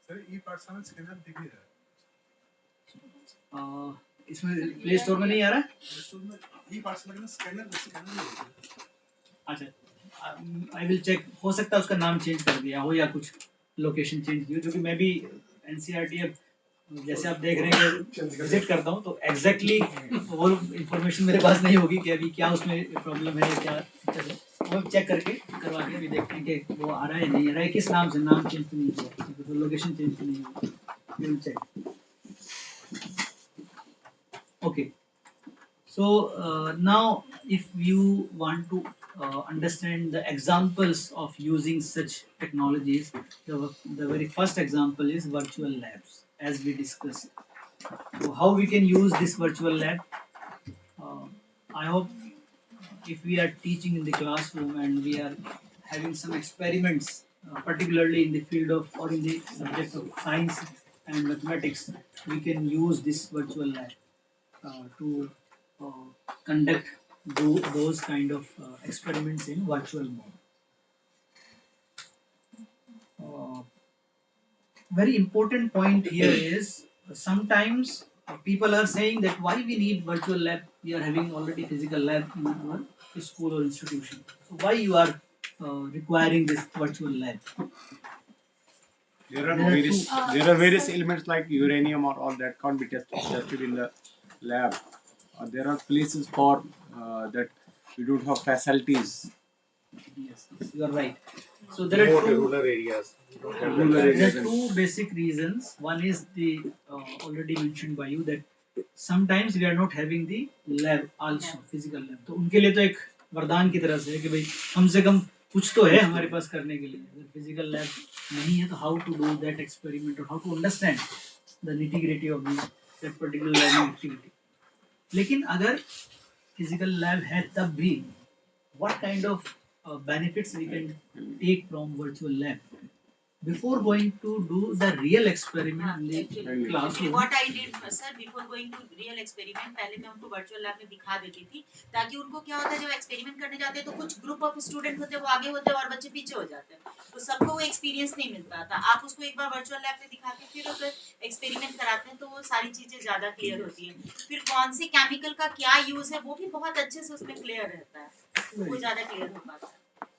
Sir e Pathshala scanner दिख नहीं रहा
इसमें play store में नहीं आ रहा है?
ई पाठशाला का स्कैनर स्कैनर नहीं होता।
अच्छा आई विल चेक, हो सकता है उसका नाम चेंज कर दिया हो या कुछ लोकेशन चेंज की हो, क्योंकि मैं भी एनसीईआरटी अब जैसे आप देख रहे हैं विजिट करता हूँ तो एग्जैक्टली वो इन्फॉर्मेशन मेरे पास नहीं होगी कि अभी क्या उसमें प्रॉब्लम है या क्या दिक्कत है। वो चेक करके करवा के अभी देखते हैं कि वो आ रहा है या नहीं आ रहा है, किस नाम से, नाम चेंज तो नहीं हुआ, तो लोकेशन चेंज तो नहीं हुआ। Will check. Okay, so now if you want to understand the examples of using such technologies, the very first example is virtual labs, as we discussed. So how we can use this virtual lab? I hope if we are teaching in the classroom and we are having some experiments, particularly in the field of or in the subject of science and mathematics, we can use this virtual lab to conduct those kind of experiments in virtual mode. Very important point here is sometimes people are saying that why we need virtual lab, we are having already physical lab in our school or institution, so why you are requiring this virtual lab?
There are various elements like uranium or all that can't be tested in the lab. There are places for that we don't have facilities.
Yes, you are right. So there are
Rural areas.
there are two basic reasons. One is the already mentioned by you that sometimes we are not having the lab also, physical lab. तो उनके लिए तो एक वरदान की तरह से है कि भाई कम से कम कुछ तो है हमारे पास करने के लिए। अगर फिजिकल लैब नहीं है तो how to do that experiment और how to understand the nitty gritty of that particular learning activity. लेकिन अगर फिजिकल लैब है तब भी what kind of benefits we can take from virtual lab before going to do the real experiment in the classroom?
What I did, sir, before going to real experiment, पहले मैं उनको virtual lab में दिखा देती थी, ताकि उनको क्या होता है जब experiment करने जाते हैं तो कुछ group of student होते हैं वो आगे होते हैं और बच्चे पीछे हो जाते हैं, तो सबको वो experience नहीं मिलता था। आप उसको एक बार virtual lab में दिखा के फिर उसे experiment कराते हैं तो वो सारी चीजें ज़्यादा clear होती है। फिर कौन से chemical का क्या use है वो भी बहुत अच्छे से उसमें clear रहता है, वो ज़्यादा clear हो पाता है।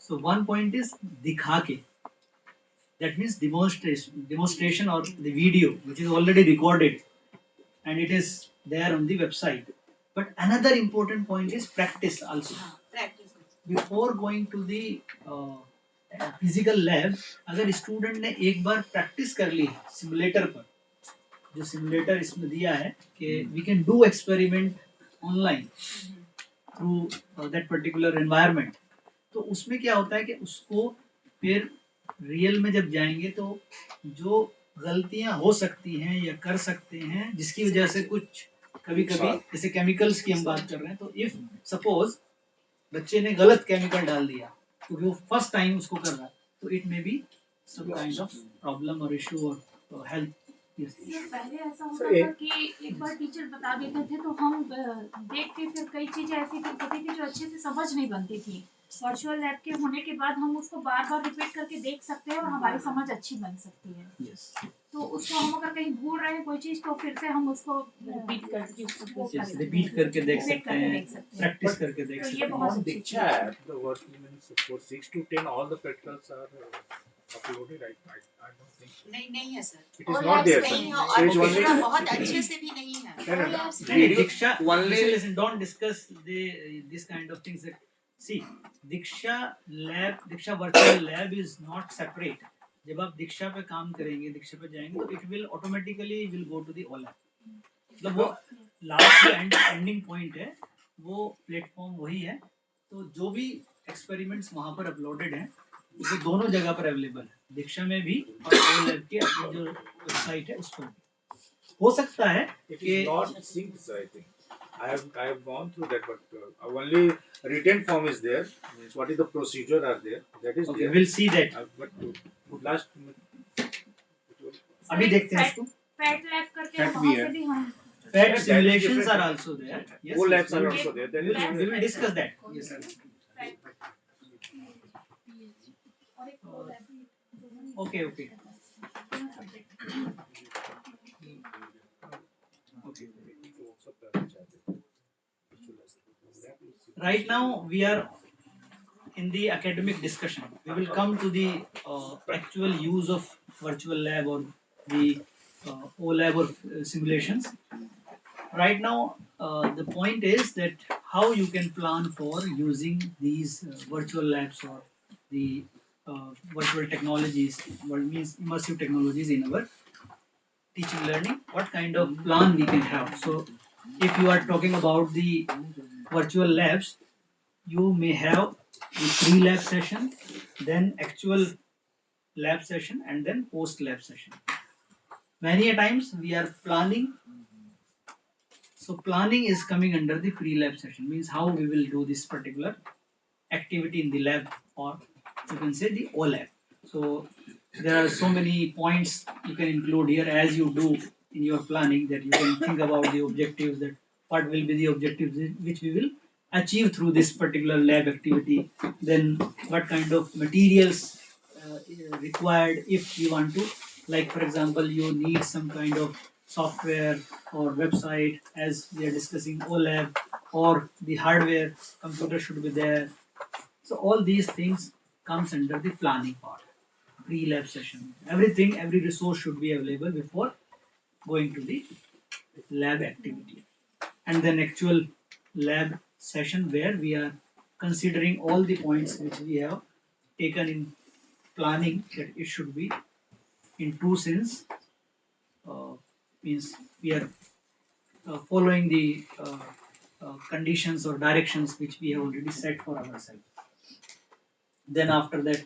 So one point is दिखा के, that means demonstration or the video which is already recorded and it is there on the website. But another important point is practice also.
Practice.
Before going to the physical lab, अगर student ने एक बार practice कर ली simulator पर, जो simulator इसमें दिया है कि we can do experiment online through that particular environment, तो उसमें क्या होता है कि उसको फिर रियल में जब जाएंगे तो जो गलतियां हो सकती हैं या कर सकते हैं जिसकी वजह से कुछ कभी कभी जैसे केमिकल्स की हम बात कर रहे हैं, तो इफ सपोज बच्चे ने गलत केमिकल डाल दिया क्योंकि वो फर्स्ट टाइम उसको कर रहा है, तो it may be some kind of problem और इशू और हेल्थ।
पहले ऐसा होता था कि एक बार टीचर बता देते थे तो हम देखते थे, कई चीजें ऐसी होती थी जो अच्छे से समझ नहीं बनती थी, वर्चुअल लैब के होने के बाद हम उसको बार बार रिपीट करके देख सकते हैं और हमारी समझ अच्छी बन सकती है।
Yes.
तो उसको हम अगर कहीं भूल रहे हैं कोई चीज तो फिर से हम उसको
रिपीट करके उसको
Yes, repeat करके देख
Repeat
सकते
करके
हैं,
देख सकते हैं।
practice करके देख
तो ये
सकते हैं।
बहुत
On
अच्छी
Diksha
चीज है।
app, the work means for 6 to 10, all the practicals are uploaded. I don't think so.
नहीं है sir,
It is not there,
नहीं है
sir.
और
Page only.
दूसरा बहुत अच्छे से भी नहीं है।
No, no, no.
नहीं, Diksha,
only-
listen, don't discuss this kind of things. That, see, Diksha lab, Diksha virtual lab is not separate. जब आप दीक्षा पे काम करेंगे, दीक्षा पे जाएंगे तो it will automatically will go to the OLAP. मतलब वो लास्ट एंडिंग पॉइंट है, वो प्लेटफॉर्म वही है। तो जो भी एक्सपेरिमेंट्स वहाँ पर अपलोडेड हैं वो दोनों जगह पर अवेलेबल है, दीक्षा में भी और OLAP के अपनी जो वेबसाइट है उस पर भी। हो सकता है
It
कि
is not synced, sir, I think. I have gone through that, but only written form is there. Means what is the procedure are there? That is
okay,
there.
we'll see that.
But last.
अभी देखते हैं इसको।
Fat lab करके
Fat
वहाँ
भी
से
है।
भी हम
Fat
That is
simulations
different.
are also there. Yes,
All
yes,
labs are
we will-
also there. That
we
is
will, we will discuss that. Yes, sir. Okay, okay. Right now we are in the academic discussion. We will come to the actual use of virtual lab or the OLab or simulations. Right now, the point is that how you can plan for using these virtual labs or the virtual technologies, what means immersive technologies in our teaching learning, what kind of plan we can have. So if you are talking about the virtual labs, you may have the pre-lab session, then actual lab session, and then post-lab session. Many a times we are planning. So planning is coming under the pre-lab session, means how we will do this particular activity in the lab, or you can say the OLab. So there are so many points you can include here as you do in your planning, that you can think about the objectives, that what will be the objectives which we will achieve through this particular lab activity, then what kind of materials required if you want to, like for example you need some kind of software or website, as we are discussing OLab, or the hardware computer should be there. So all these things comes under the planning part, pre-lab session. Everything, every resource should be available before going to the lab activity. And then actual lab session where we are considering all the points which we have taken in planning, that it should be in two sense, means we are following the conditions or directions which we have already set for ourselves. Then after that,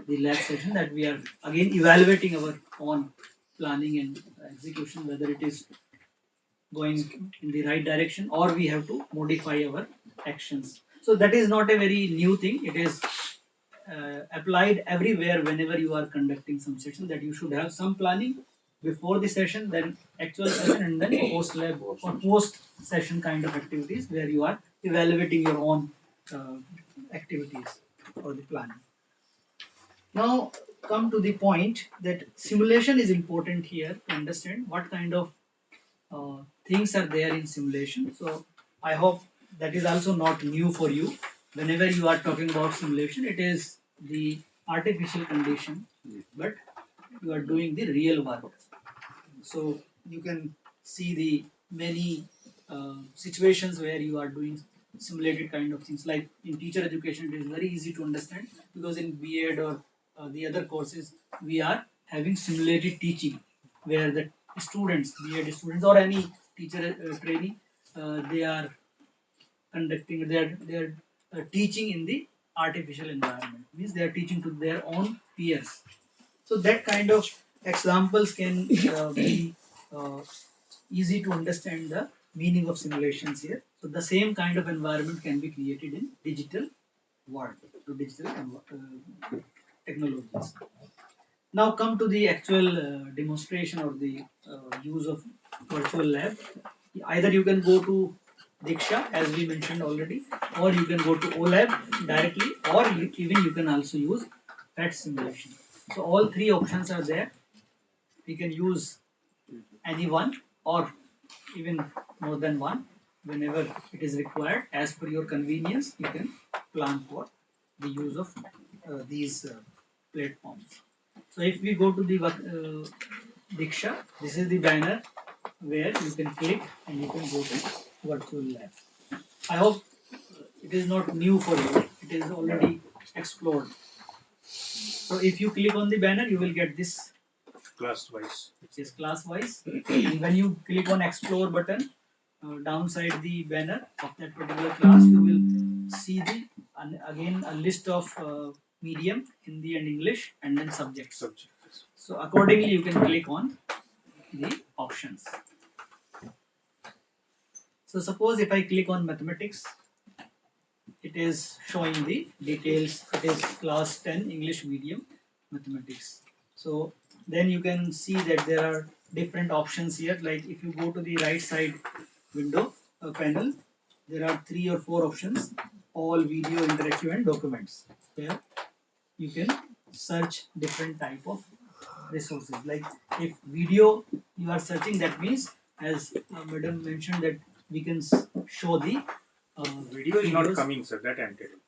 the lab session, that we are again evaluating our own planning and execution, whether it is going in the right direction or we have to modify our actions. So that is not a very new thing. It is applied everywhere whenever you are conducting some session, that you should have some planning before the session, then actual session, and then post lab or post session kind of activities where you are evaluating your own activities or the planning. Now come to the point that simulation is important here to understand what kind of things are there in simulation. So I hope that is also not new for you. Whenever you are talking about simulation, it is the artificial condition, but you are doing the real work. So you can see the many situations where you are doing simulated kind of things. Like in teacher education, it is very easy to understand, because in B.Ed or the other courses, we are having simulated teaching, where the students, B.Ed students or any teacher training, they are conducting, they are teaching in the artificial environment. Means they are teaching to their own peers. So that kind of examples can be uh, easy to understand the meaning of simulations here. So the same kind of environment can be created in digital world, to digital technologies. Now come to the actual demonstration or the use of virtual lab. Either you can go to Diksha, as we mentioned already, or you can go to OLab directly, or even you can also use PET simulation. So all three options are there. We can use any one or even more than one whenever it is required. As per your convenience, you can plan for the use of these platforms. So if we go to the Diksha, this is the banner where you can click and you can go to virtual lab. I hope it is not new for you. It is already explored. So if you click on the banner, you will get this
Class wise.
is class wise. And when you click on explore button, downside the banner of that particular class, you will see the again a list of medium, Hindi and English, and then subjects. So accordingly, you can click on the options. So suppose if I click on mathematics, it is showing the details. It is class 10 English medium mathematics. So then you can see that there are different options here. Like if you go to the right side window panel, there are 3 or 4 options: all, video, interactive, and documents. Where you can search different type of resources. Like if video you are searching, that means, as madam mentioned, that we can show the
Video is not
videos.
coming, sir. That I'm telling.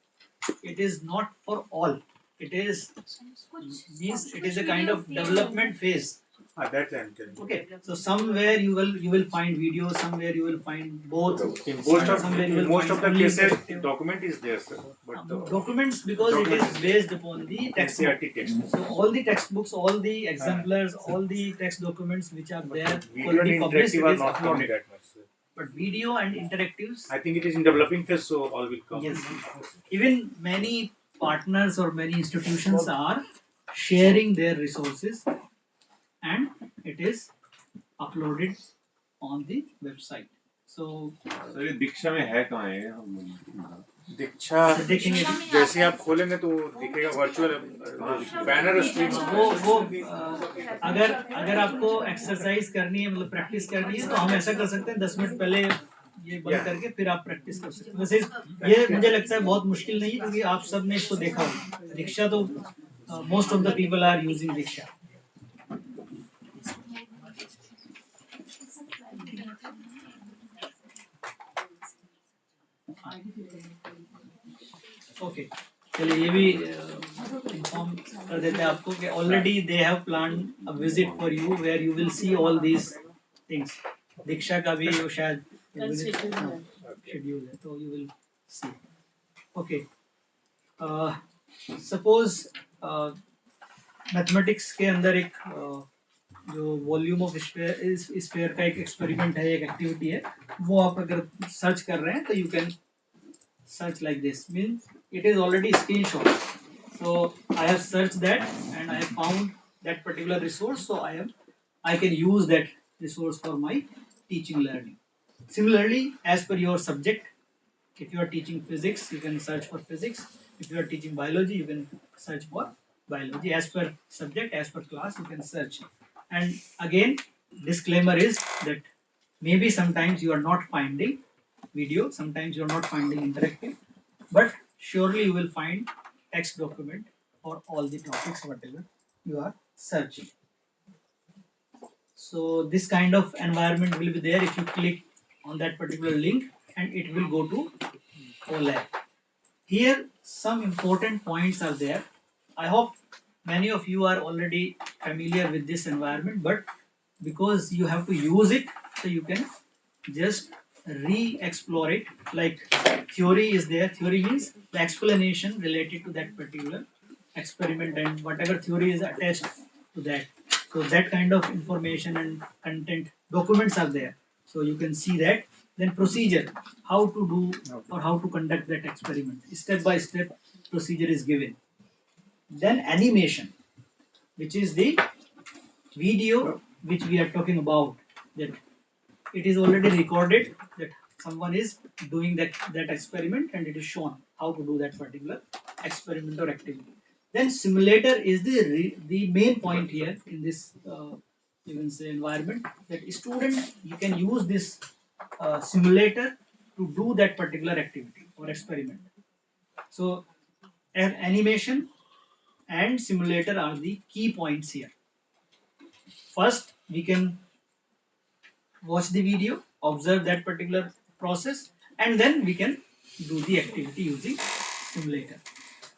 It is not for all. It is means it is a kind of development phase.
That I'm telling.
Okay, so somewhere you will find video, somewhere you will find both.
In most of
somewhere you will
most
find
of the
only
cases,
interactive.
document is there, sir. But
Documents, because it is based upon the textbook.
NCERT text.
So all the textbooks, all the exemplars, all the text documents which are there
Video and
already published,
interactive
it
are
is
not coming
uploaded.
that much, sir.
But video and interactives,
I think it is in developing phase, so all will come.
yes. Even many partners or many institutions are sharing their resources, and it is uploaded on the website. So
sir ये दीक्षा में है कहाँ है हम
दीक्षा
देखेंगे
जैसे आप खोलेंगे तो दिखेगा वर्चुअल बैनर स्क्रीन
वो अगर अगर आपको एक्सरसाइज करनी है, मतलब प्रैक्टिस करनी है, तो हम ऐसा कर सकते हैं 10 मिनट पहले ये बंद करके फिर आप प्रैक्टिस कर सकते हैं। वैसे ये मुझे लगता है बहुत मुश्किल नहीं है, क्योंकि आप सब ने इसको देखा होगा। दीक्षा तो most of the people are using Diksha. Okay, चलिए ये भी इन्फॉर्म कर देते हैं आपको कि already they have plan a visit for you where you will see all these things. Diksha का भी वो शायद शेड्यूल है, तो you will see. Okay, suppose mathematics के अंदर एक जो वॉल्यूम ऑफ स्फीयर का एक एक्सपेरिमेंट है, एक एक्टिविटी है, वो आप अगर सर्च कर रहे हैं तो you can search like this, means it is already screenshot. So I have searched that and I have found that particular resource, so I can use that resource for my teaching learning. Similarly, as per your subject, if you are teaching physics, you can search for physics. If you are teaching biology, you can search for biology. As per subject, as per class, you can search. And again, disclaimer is that maybe sometimes you are not finding video, sometimes you are not finding interactive, but surely you will find text document for all the topics whatever you are searching. So this kind of environment will be there if you click on that particular link, and it will go to OLab. Here some important points are there. I hope many of you are already familiar with this environment, but because you have to use it, so you can just re-explore it. Like theory is there. Theory means the explanation related to that particular experiment and whatever theory is attached to that. So that kind of information and content documents are there, so you can see that. Then procedure, how to do or how to conduct that experiment, step by step procedure is given. Then animation, which is the video which we are talking about, that it is already recorded that someone is doing that experiment, and it is shown how to do that particular experiment or activity. Then simulator is the main point here in this you can say environment, that student, you can use this simulator to do that particular activity or experiment. So animation and simulator are the key points here. First, we can watch the video, observe that particular process, and then we can do the activity using simulator.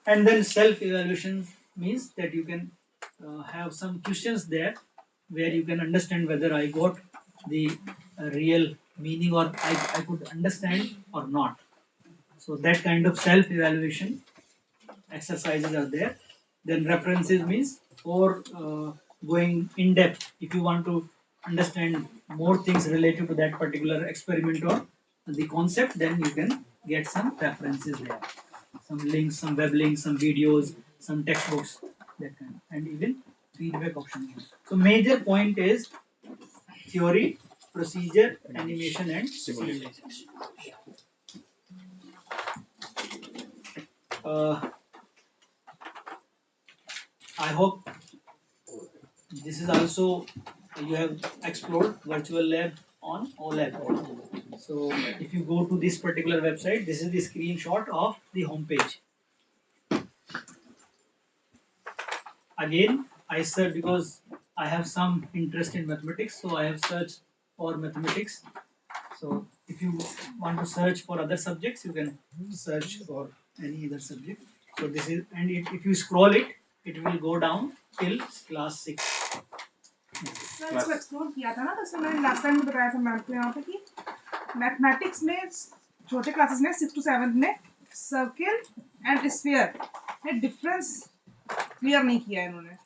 And then self-evaluation means that you can have some questions there where you can understand whether I got the real meaning or I could understand or not. So that kind of self-evaluation exercises are there. Then references means for going in depth. If you want to understand more things related to that particular experiment or the concept, then you can get some references there. Some links, some web links, some videos, some textbooks, that kind, and even feedback options. So major point is theory, procedure, animation, and simulation. I hope this is also you have explored virtual lab on OLAB. So if you go to this particular website, this is the screenshot of the homepage. Again, I searched because I have some interest in mathematics, so I have searched for mathematics. So if you want to search for other subjects, you can search for any other subject. So this is, and if you scroll it, it will go down till class 6.
Sir इसको explore किया था ना, तो इसमें मैंने last time बताया था ma'am को यहाँ पे कि मैथमेटिक्स में छोटे क्लासेस में 6 to 7 में सर्किल एंड स्फीयर में डिफरेंस क्लियर नहीं किया है इन्होंने.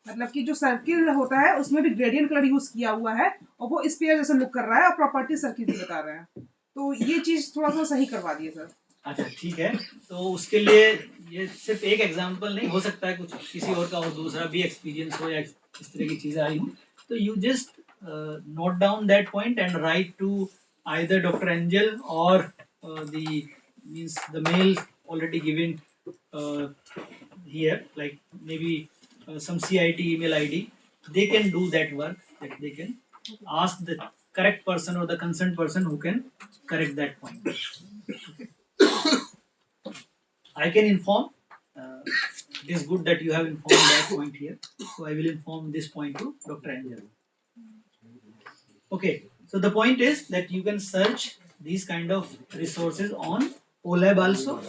मतलब कि जो सर्किल होता है उसमें भी ग्रेडियंट कलर यूज किया हुआ है और वो स्फीयर जैसे लुक कर रहा है और प्रॉपर्टी सर्किल भी बता रहे हैं. तो ये चीज थोड़ा सा सही करवा दिए सर.
अच्छा ठीक है, तो उसके लिए ये सिर्फ एक एग्जांपल नहीं हो सकता है, कुछ किसी और का और दूसरा भी एक्सपीरियंस हो या इस तरह की चीज़ें आई हो, तो you just note down that point and write to either doctor angel और the means the mail already given here, like maybe some CIT email ID. They can do that work, that they can ask the correct person or the concerned person who can correct that point. I can inform. It is good that you have informed that point here. So I will inform this point to Dr. Angel. Okay. So the point is that you can search these kind of resources on OLAB also,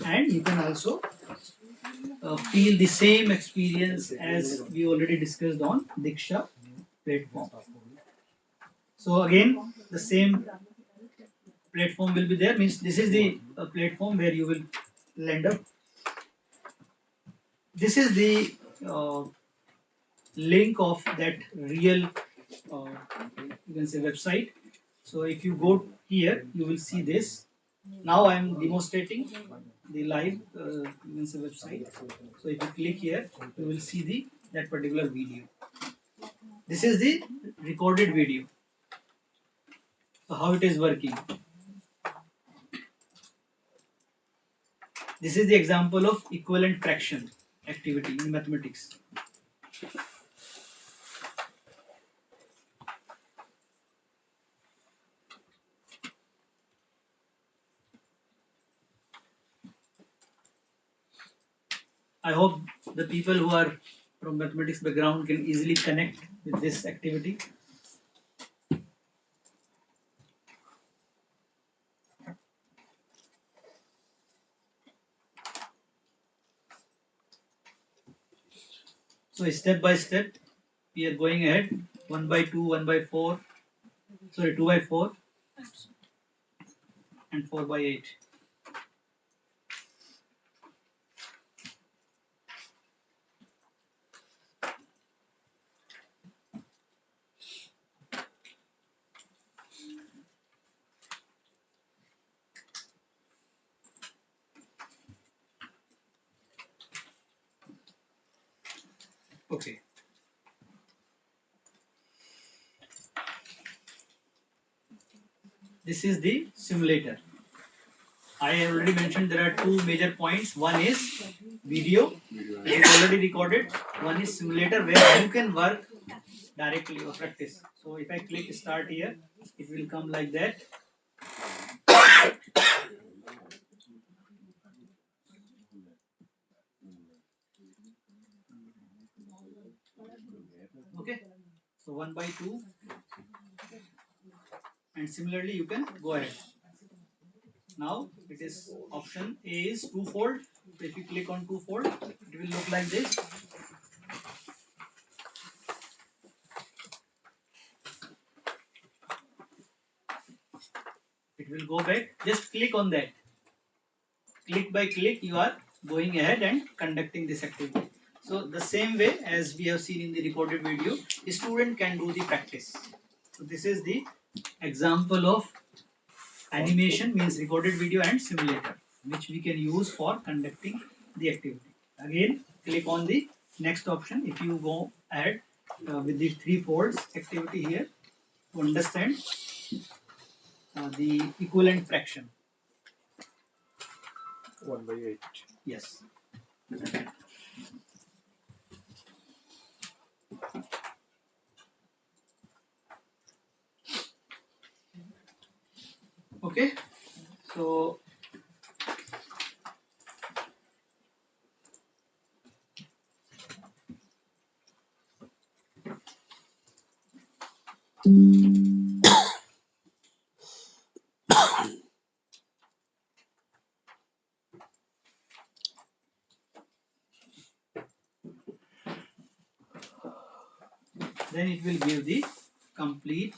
and you can also feel the same experience as we already discussed on Diksha platform. So again, the same platform will be there. Means this is the platform where you will land up. This is the link of that real you can say website. So if you go here, you will see this. Now I am demonstrating the live you can say website. So if you click here, you will see the that particular video. This is the recorded video. So how it is working. This is the example of equivalent fraction activity in mathematics. I hope the people who are from mathematics background can easily connect with this activity. So step by step, we are going ahead, 1 by 2, 1 by 4, sorry, 2 by 4, and 4 by 8. Okay. This is the simulator. I have already mentioned there are two major points. One is video, it is already recorded. One is simulator where you can work directly or practice. So if I click start here, it will come like that. So 1 by 2, and similarly you can go ahead. Now it is option A is twofold. So if you click on twofold, it will look like this. It will go back. Just click on that. Click by click, you are going ahead and conducting this activity. So the same way as we have seen in the recorded video, the student can do the practice. So this is the example of animation, means recorded video and simulator, which we can use for conducting the activity. Again, click on the next option. If you go ahead with the three folds activity here to understand the equivalent fraction.
1 by 8.
Yes. Okay. So then it will give the complete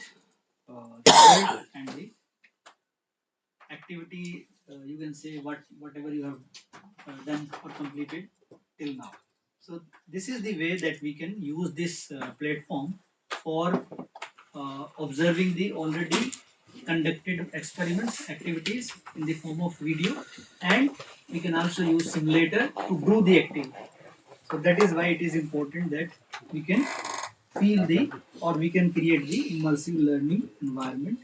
result and the activity. You can say whatever you have done or completed till now. So this is the way that we can use this platform for observing the already conducted experiments, activities in the form of video, and we can also use simulator to do the activity. So that is why it is important that we can feel the, or we can create the immersive learning environment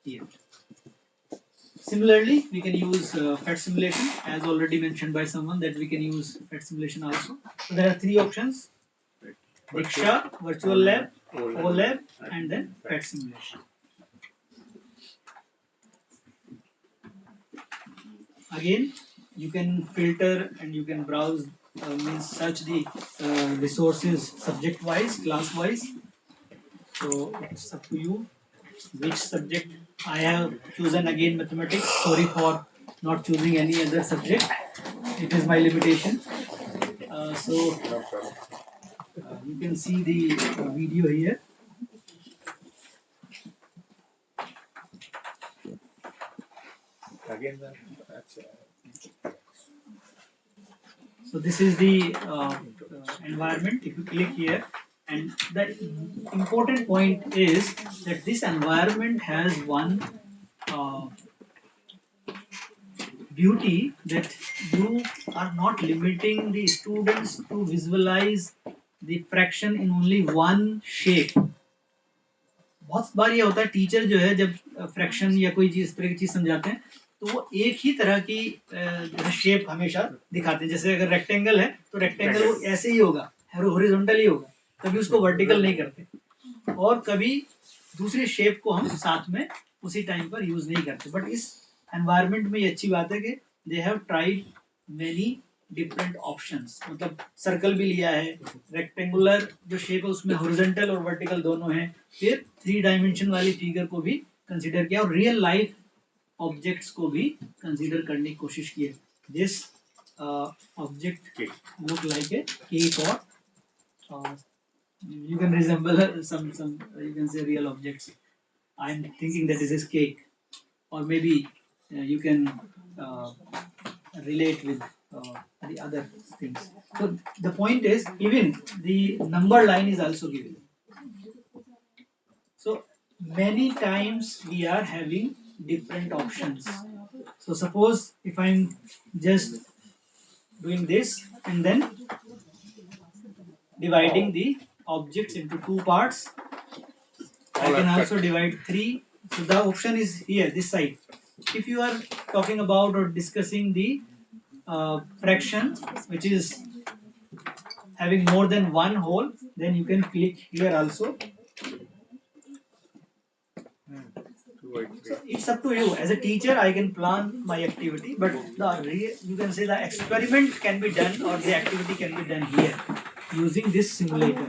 here. Similarly, we can use PhET simulation, as already mentioned by someone, that we can use PhET simulation also. So there are three options: Diksha, Virtual Lab, OLab, and then PhET simulation. Again, you can filter and you can browse, means search the resources subject wise, class wise. So it's up to you which subject. I have chosen again mathematics. Sorry for not choosing any other subject. It is my limitation. You can see the video here.
Again, that's
So this is the environment. If you click here, and the important point is that this environment has one beauty, that you are not limiting the students to visualize the fraction in only one shape. बहुत बार ये होता है, teacher जो है जब fraction या कोई चीज इस तरह की चीज समझाते हैं तो वो एक ही तरह की शेप हमेशा दिखाते हैं. जैसे अगर रेक्टेंगल है तो रेक्टेंगल वो ऐसे ही होगा, हॉरिजॉन्टल ही होगा, कभी उसको वर्टिकल नहीं करते, और कभी दूसरी शेप को हम साथ में उसी टाइम पर यूज नहीं करते. बट इस एनवायरनमेंट में ये अच्छी बात है कि they have tried many different options. मतलब सर्कल भी लिया है, रेक्टेंगुलर जो शेप है उसमें हॉरिजॉन्टल और वर्टिकल दोनों है, फिर 3 डायमेंशन वाली फिगर को भी कंसीडर किया, और रियल लाइफ ऑब्जेक्ट्स को भी कंसीडर करने की कोशिश की है. This object look like a cake, और you can resemble some you can say real objects. I'm thinking that this is cake, or maybe you can relate with the other things. So the point is, even the number line is also given. So many times we are having different options. So suppose if I'm just doing this and then dividing the objects into 2 parts, I can also divide 3. So the option is here, this side. If you are talking about or discussing the fraction which is having more than one whole, then you can click here also. So it's up to you. As a teacher, I can plan my activity, but you can say the experiment can be done, or the activity can be done here using this simulator.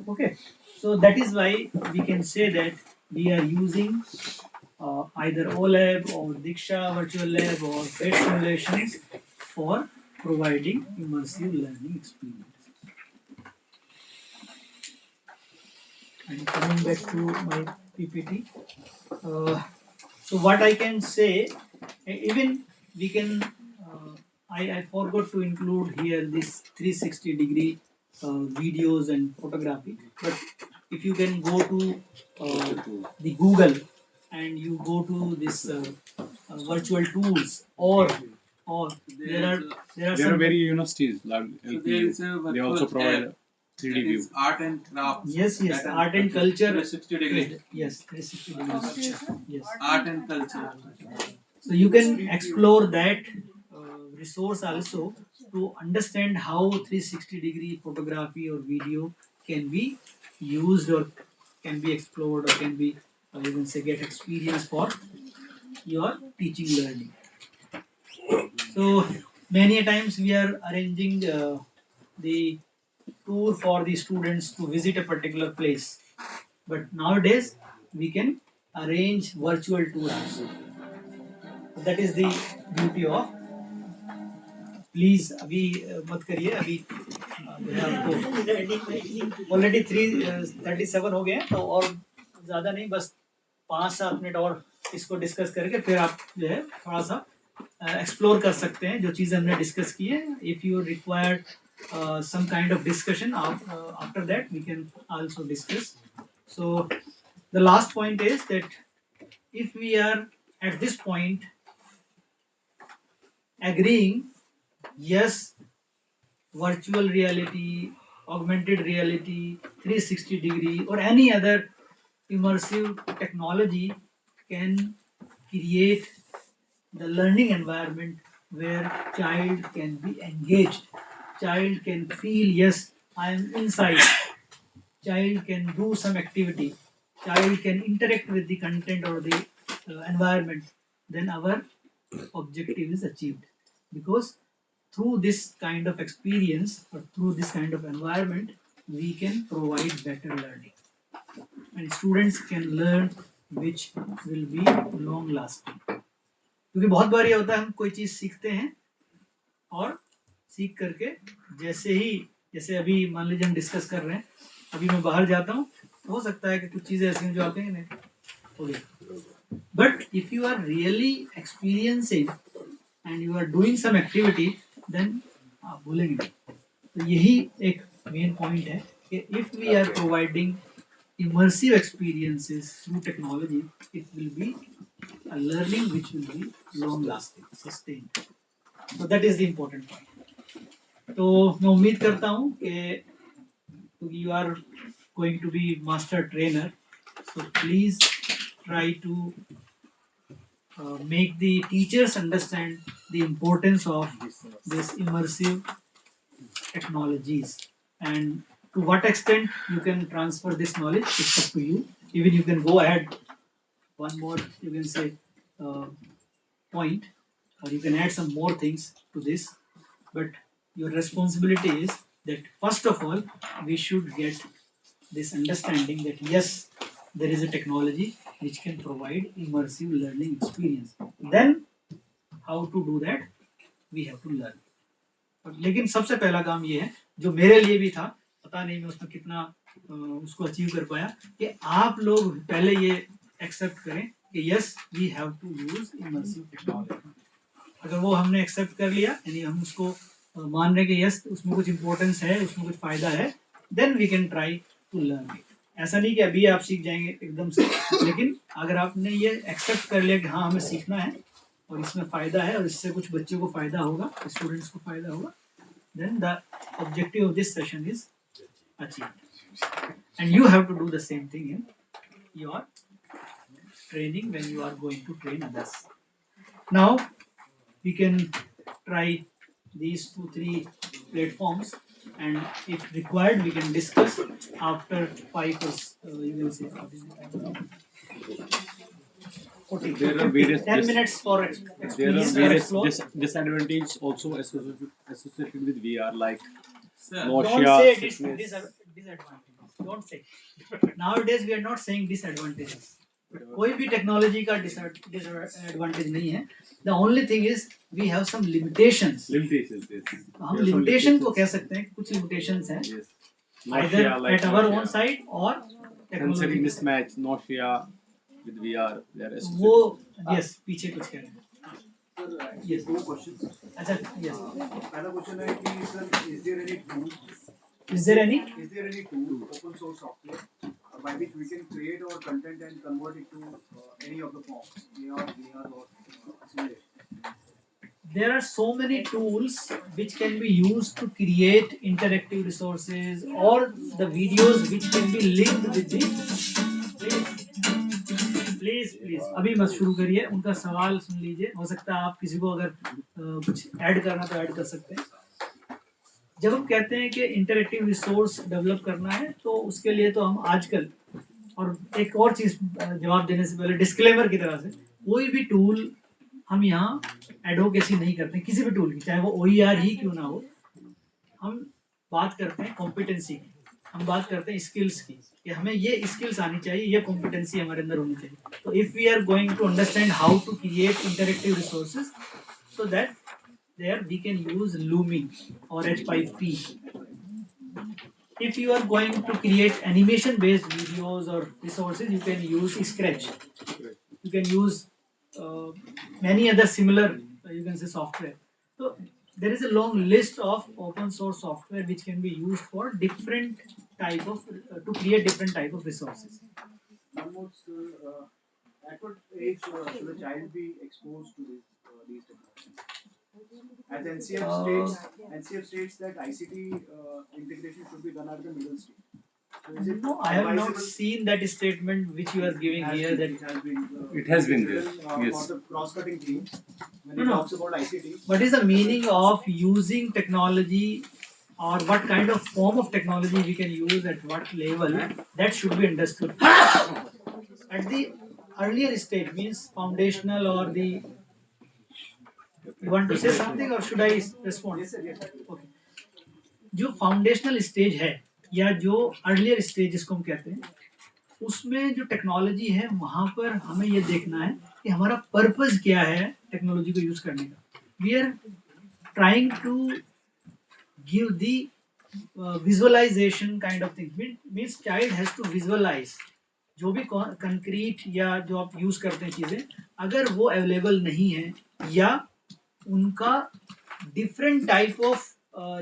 Okay. So that is why we can say that we are using either OLab or Diksha virtual lab or PET simulations for providing immersive learning experience. And coming back to my PPT, so what I can say, even we can, I forgot to include here this 360-degree videos and photography, but if you can go to the Google and you go to this virtual tools, or there are
There are
some
very universities like
So there is a
LPU. They
virtual
also provide
app
3D
that
view.
is art and craft.
yes,
That
art and culture
360 degree.
yes, 360 degrees. Yes.
Art and culture.
So you can explore that resource also to understand how 360-degree photography or video can be used or can be explored or can be you can say get experience for your teaching learning. So many a times we are arranging the tour for the students to visit a particular place, but nowadays we can arrange virtual tours also. That is the beauty of please अभी मत करिए अभी already 3:37 हो गए हैं तो और ज़्यादा नहीं बस 5-7 मिनट और इसको डिस्कस करके फिर आप जो है थोड़ा सा एक्सप्लोर कर सकते हैं जो चीज़ें हमने डिस्कस की है if you require some kind of discussion after that we can also discuss. So the last point is that if we are at this point agreeing yes virtual reality, augmented reality, 360-degree or any other immersive technology can create the learning environment where child can be engaged, child can feel yes I am inside, child can do some activity, child can interact with the content or the environment, then our objective is achieved. Because through this kind of experience or through this kind of environment, we can provide better learning. And students can learn which will be long lasting. क्योंकि बहुत बार ये होता है हम कोई चीज़ सीखते हैं और सीख करके जैसे अभी मान लीजिए हम डिस्कस कर रहे हैं अभी मैं बाहर जाता हूँ हो सकता है कि कुछ चीज़ें ऐसी हैं जो आप कहेंगे नहीं but if you are really experiencing and you are doing some activity then आप बोलेंगे तो यही एक मेन पॉइंट है कि if we are providing immersive experiences through technology, it will be a learning which will be long lasting, sustained. So that is the important point. तो मैं उम्मीद करता हूँ कि you are going to be master trainer, so please try to make the teachers understand the importance of this immersive technologies and to what extent you can transfer this knowledge it's up to you. Even you can go ahead one more you can say point or you can add some more things to this, but your responsibility is that first of all we should get this understanding that yes there is a technology which can provide immersive learning experience. Then how to do that we have to learn. लेकिन सबसे पहला काम ये है जो मेरे लिए भी था पता नहीं मैं उसमें कितना उसको अचीव कर पाया कि आप लोग पहले ये एक्सेप्ट करें कि yes we have to use immersive technology. अगर वो हमने एक्सेप्ट कर लिया यानी हम उसको मान रहे कि यस उसमें कुछ इंपॉर्टेंस है उसमें कुछ फायदा है then we can try to learn it. ऐसा नहीं कि अभी आप सीख जाएंगे एकदम से लेकिन अगर आपने ये एक्सेप्ट कर लिया कि हाँ हमें सीखना है और इसमें फायदा है और इससे कुछ बच्चों को फायदा होगा स्टूडेंट्स को फायदा होगा then the objective of this session is achieved and you have to do the same thing in your training when you are going to train others. Now we can try these 2-3 platforms and if required we can discuss after 5 or you will say 40,
there are various
10 minutes for experience.
There are various disadvantages also associated with VR like
don't say disadvantages. Don't say. Nowadays we are not saying disadvantages. कोई भी technology का disadvantage नहीं है. The only thing is we have some limitations. हम limitation को कह सकते हैं, कुछ लिमिटेशंस हैं either at our own side or
sensory mismatch, nausea with VR.
वो yes पीछे कुछ कह रहे हैं. Yes.
Two questions.
अच्छा yes.
पहला क्वेश्चन है कि sir is there any tool?
Is there any
tool, open source software by which we can create our content and convert it to any of the forms, AR, VR or simulation?
There are so many tools which can be used to create interactive resources or the videos which can be linked with the please अभी मत शुरू करिए, उनका सवाल सुन लीजिए. हो सकता है आप किसी को अगर कुछ ऐड करना तो ऐड कर सकते हैं. जब हम कहते हैं कि इंटरेक्टिव रिसोर्स डेवलप करना है तो उसके लिए तो हम आजकल, और एक और चीज जवाब देने से पहले डिस्क्लेमर की तरह से, कोई भी टूल हम यहाँ एडवोकेसी नहीं करते किसी भी टूल की, चाहे वो OER ही क्यों ना हो. हम बात करते हैं कॉम्पिटेंसी की, हम बात करते हैं स्किल्स की, कि हमें ये स्किल्स आनी चाहिए, ये कॉम्पिटेंसी हमारे अंदर होनी चाहिए. तो if we are going to understand how to create interactive resources, so that there we can use Lumi or H5P. If you are going to create animation based videos or resources, you can use Scratch. You can use many other similar you can say software. So there is a long list of open source software which can be used for different type of to create different type of resources.
One more, at what age should a child be exposed to these technologies? As NCF states that ICT integration should be done at the middle stage. So
no, I have not seen that statement which you are giving here. That
it has been there. Yes.
For the cross-cutting theme, when
No,
he
no.
talks about ICT.
What is the meaning of using technology, or what kind of form of technology we can use at what level? That should be understood. At the earlier stage means foundational or the. You want to say something or should I respond?
Yes, sir. Yes, sir.
Okay. जो foundational stage है या जो earlier stage जिसको हम कहते हैं, उसमें जो टेक्नोलॉजी है वहां पर हमें ये देखना है कि हमारा पर्पस क्या है टेक्नोलॉजी को यूज करने का. We are trying to give the visualization kind of thing. Means child has to visualize जो भी कंक्रीट या जो आप यूज करते हैं चीजें, अगर वो अवेलेबल नहीं है या उनका डिफरेंट टाइप ऑफ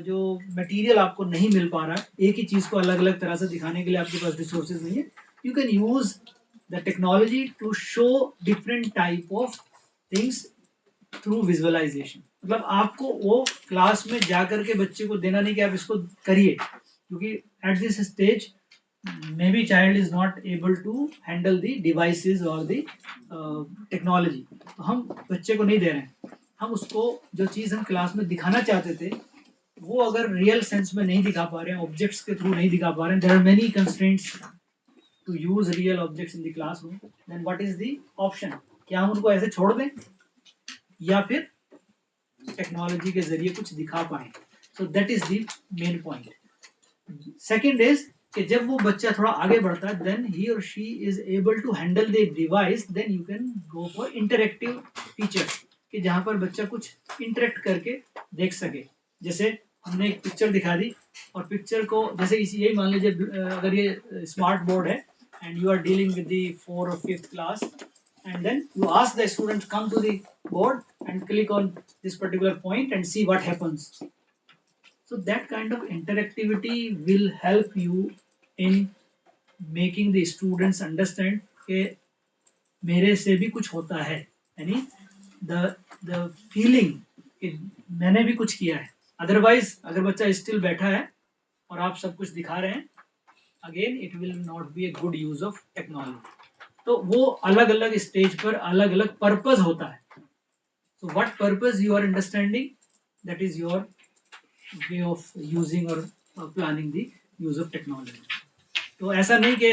जो मटेरियल आपको नहीं मिल पा रहा है, एक ही चीज को अलग अलग तरह से दिखाने के लिए आपके पास रिसोर्सेज नहीं है, you can use the technology to show different type of things through visualization. मतलब आपको वो क्लास में जाकर के बच्चे को देना नहीं कि आप इसको करिए, क्योंकि at this stage may be child is not able to handle the devices और द टेक्नोलॉजी. तो हम बच्चे को नहीं दे रहे हैं, हम उसको जो चीज़ हम क्लास में दिखाना चाहते थे वो अगर रियल सेंस में नहीं दिखा पा रहे हैं, ऑब्जेक्ट्स के थ्रू नहीं दिखा पा रहे हैं, there are many constraints to use real objects in the classroom, then what is the option? क्या हम उनको ऐसे छोड़ दें या फिर टेक्नोलॉजी के जरिए कुछ दिखा पाए? सो that is the main point. Second is कि जब वो बच्चा थोड़ा आगे बढ़ता है, देन ही और she is able to handle the device, then you can go for interactive features, कि जहाँ पर बच्चा कुछ इंटरेक्ट करके देख सके. जैसे हमने एक पिक्चर दिखा दी और पिक्चर को जैसे इसी यही मान लीजिए अगर ये स्मार्ट बोर्ड है and you are dealing with the 4th or 5th क्लास, and then you ask the student come to the board and click on this particular point and see what happens. So that kind of interactivity will help you in making the students understand कि मेरे से भी कुछ होता है, यानी the feeling कि मैंने भी कुछ किया है. अदरवाइज अगर बच्चा स्टिल बैठा है और आप सब कुछ दिखा रहे हैं, again it will not be a good use of technology. तो वो अलग अलग स्टेज पर अलग अलग पर्पस होता है. So what purpose you are understanding, that is your way of using और planning the use of technology. तो ऐसा नहीं कि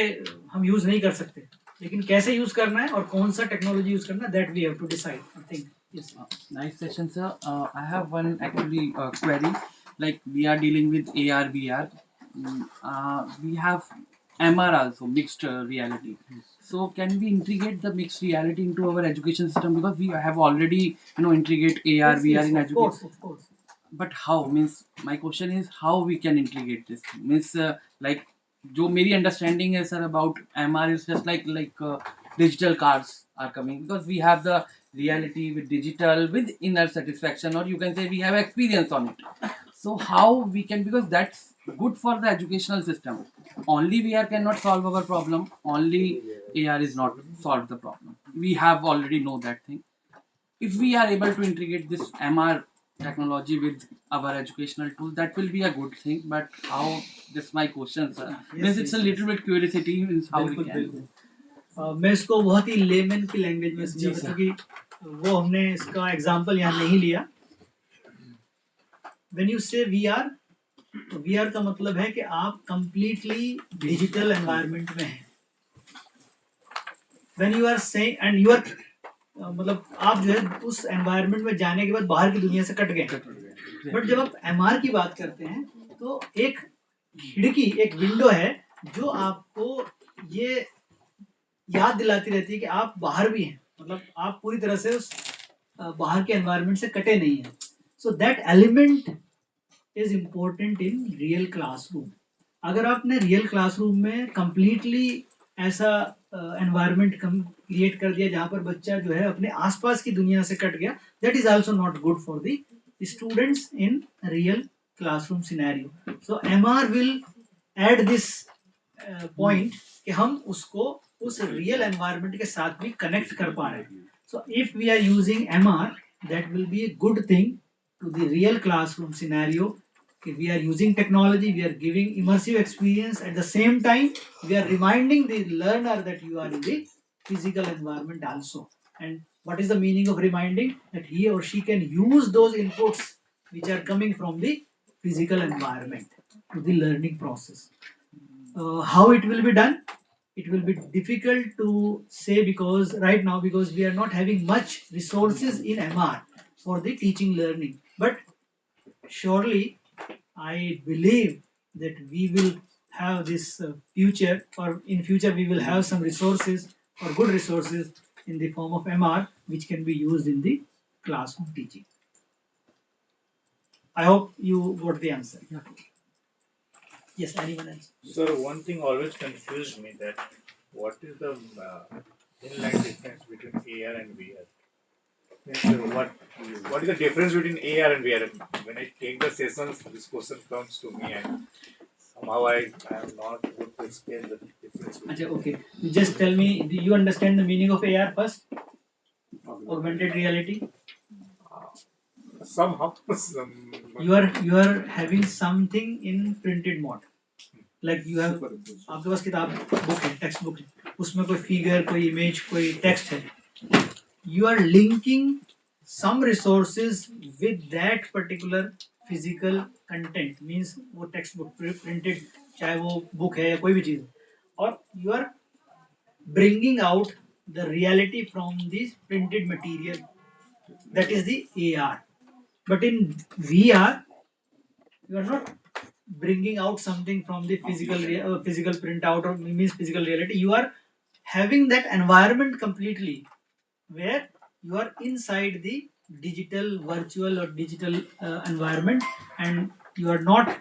हम यूज नहीं कर सकते, लेकिन कैसे यूज करना है और कौन सा टेक्नोलॉजी यूज करना है, that we have to decide. I think yes.
Nice session, sir. I have one actually query. Like we are dealing with AR VR. we have MR also, mixed reality. So can we integrate the mixed reality into our education system, because we have already integrate AR
Yes,
VR
yes,
in
of course,
education.
of course.
But how, means my question is how we can integrate this, means like जो मेरी understanding है sir about MR is just like digital cars are coming, because we have the reality with digital with inner satisfaction, or you can say we have experience on it. So how we can, because that's good for the educational system. Only VR cannot solve our problem, only AR is not solve the problem. We have already know that thing. If we are able to integrate this MR technology with our educational tool, that will be a good thing. But how? This my question, sir. Means it's a little bit curiosity. Means how we
बिल्कुल
can.
बिल्कुल मैं इसको बहुत ही lemon की language में
जी,
समझाऊंगा,
sir.
क्योंकि वो हमने इसका एग्जांपल यहाँ नहीं लिया. व्हेन यू से VR, तो VR का मतलब है कि आप कंप्लीटली डिजिटल एनवायरनमेंट में हैं. When you are saying and you are मतलब आप जो है उस एनवायरनमेंट में जाने के बाद बाहर की दुनिया से कट गए. बट जब आप MR की बात करते हैं तो एक खिड़की, एक विंडो है जो आपको ये याद दिलाती रहती है कि आप बाहर भी हैं, मतलब आप पूरी तरह से उस बाहर के एनवायरनमेंट से कटे नहीं हैं. So that element is important in real classroom. अगर आपने रियल क्लासरूम में कंप्लीटली ऐसा एनवायरनमेंट क्रिएट कर दिया जहां पर बच्चा जो है अपने आसपास की दुनिया से कट गया, that is also not good for the students in real classroom scenario. So MR will add this point कि हम उसको उस रियल एनवायरनमेंट के साथ भी कनेक्ट कर पा रहे हैं. So if we are using MR, that will be a good thing to the real classroom scenario. Okay, we are using technology, we are giving immersive experience. At the same time, we are reminding the learner that you are in the physical environment also. And what is the meaning of reminding? That he or she can use those inputs which are coming from the physical environment to the learning process. How it will be done? It will be difficult to say because right now, because we are not having much resources in MR for the teaching learning. But surely I believe that we will have this future, or in future we will have some resources, or good resources in the form of MR which can be used in the classroom teaching. I hope you got the answer. Yes, anyone else?
Sir, one thing always confused me, that what is the inline difference between AR and VR? Means, what is the difference between AR and VR? When I take the sessions, this question comes to me, and somehow I am not able to explain the difference.
Achha, okay. You just tell me, do you understand the meaning of AR first? Augmented reality.
Somehow,
You are having something in printed mode. Like you have, आपके पास किताब book है, text book है, उसमें कोई figure, कोई image, कोई text है. You are linking some resources with that particular physical content. Means वो टेक्स्ट बुक printed, चाहे वो बुक है या कोई भी चीज, और you are bringing out the reality from this printed material. That is the AR. But in VR, you are not bringing out something from the physical printout, or means physical reality. You are having that environment completely, where you are inside the digital, virtual, or digital environment, and you are not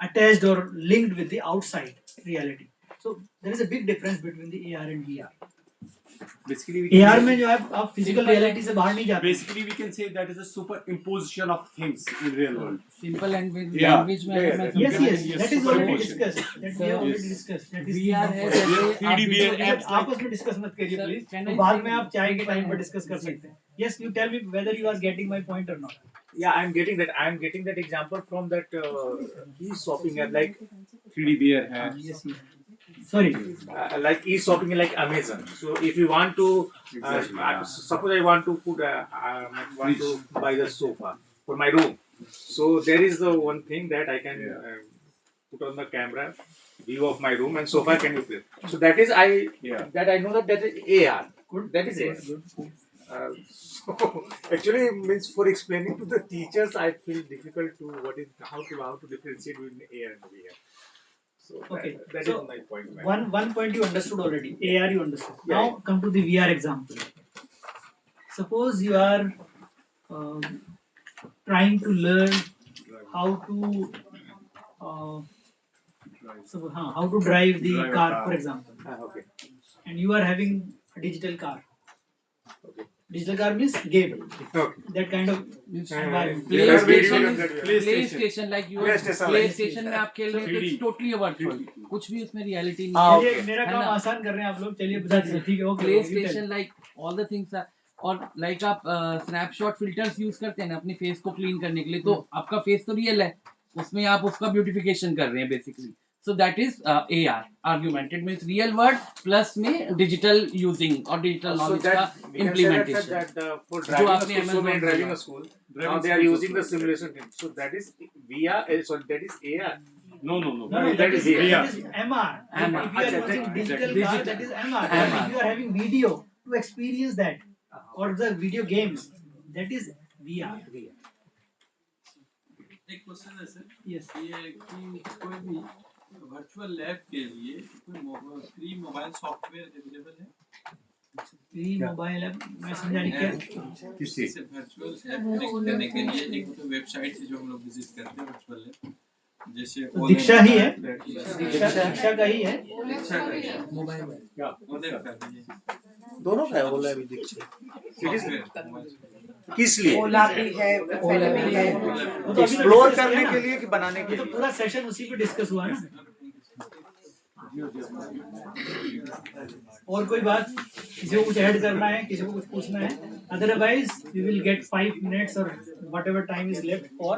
attached or linked with the outside reality. So there is a big difference between the AR and VR.
Basically,
AR में जो है आप physical reality से बाहर नहीं जाते.
Basically, we can say that is a superimposition of things in real world.
Simple language
Yeah.
language में अगर मैं
Yes,
समझाऊं,
yes, that is already
superimposition.
discussed. That we have already discussed. That is
VR
the
है
point.
जैसे
3D
आप
VR
देखोगे-
apps like
आपस में डिस्कस मत करिए
Sir,
प्लीज.
can
तो
I
बाद
say
में आप चाय के
simple
टाइम पर
है?
डिस्कस कर सकते हैं. Yes, you tell me whether you are getting my point or not.
yeah, I'm getting that. I'm getting that example from that e-shopping app, like
3D VR है.
Yes, yes. Sorry.
like e-shopping, like Amazon. So if you want to,
Exactly, yeah.
suppose I want to put, want to buy the sofa for my room. So there is the one thing that I can put on the camera, view of my room, and sofa can be placed. So that is that I know that is AR. Good. That is AR. So actually means for explaining to the teachers, I feel difficult to how to differentiate between AR and VR. So
Okay.
that is
So
my point.
one point you understood already. AR you understood.
Yeah,
Now come to the VR example. Suppose you are um, trying to learn how to uh, how to drive the
Drive a
car,
car.
for example,
Okay.
and you are having a digital car.
Okay.
Digital car means game.
Okay.
That kind of environment.
PlayStation like you PlayStation में आप खेल रहे हो तो it's totally virtual. कुछ भी उसमें reality नहीं है.
चलिए मेरा काम आसान कर रहे हैं आप लोग. चलिए बता दीजिए. ठीक है. Okay.
PlayStation like all the things are और like आप स्नैपशॉट फिल्टर्स यूज करते हैं ना अपने फेस को क्लीन करने के लिए, तो आपका फेस तो रियल है, उसमें आप उसका ब्यूटिफिकेशन कर रहे हैं basically. So that is AR augmented means real world plus में डिजिटल यूजिंग और डिजिटल नॉलेज का इम्प्लीमेंटेशन.
जो आपने Amazon driving a school, now they are using the simulation thing. So that is VR. Sorry, that is AR. No,
that is
VR.
That is MR.
MR.
If you are using digital car, that is MR. But if you are having video to experience that or the video games, that is VR.
एक question है sir.
Yes.
ये कि कोई भी virtual lab के लिए कोई free mobile software available है?
फ्री मोबाइल ऐप मैं समझा नहीं क्या
किससे वर्चुअल ऐप कनेक्ट करने के लिए एक तो वेबसाइट से जो हम लोग विजिट करते हैं वर्चुअल ऐप, जैसे
तो दीक्षा ही है. दीक्षा का ही है.
मोबाइल का
दोनों का है. ओला भी दीक्षा किस लिए?
ओला भी है, फेल भी है.
एक्सप्लोर करने के लिए कि बनाने के
तो
लिए?
पूरा सेशन उसी पे डिस्कस हुआ ना. और कोई बात किसी को कुछ ऐड करना है, किसी को कुछ पूछना है? Otherwise we will get 5 minutes or whatever time is left for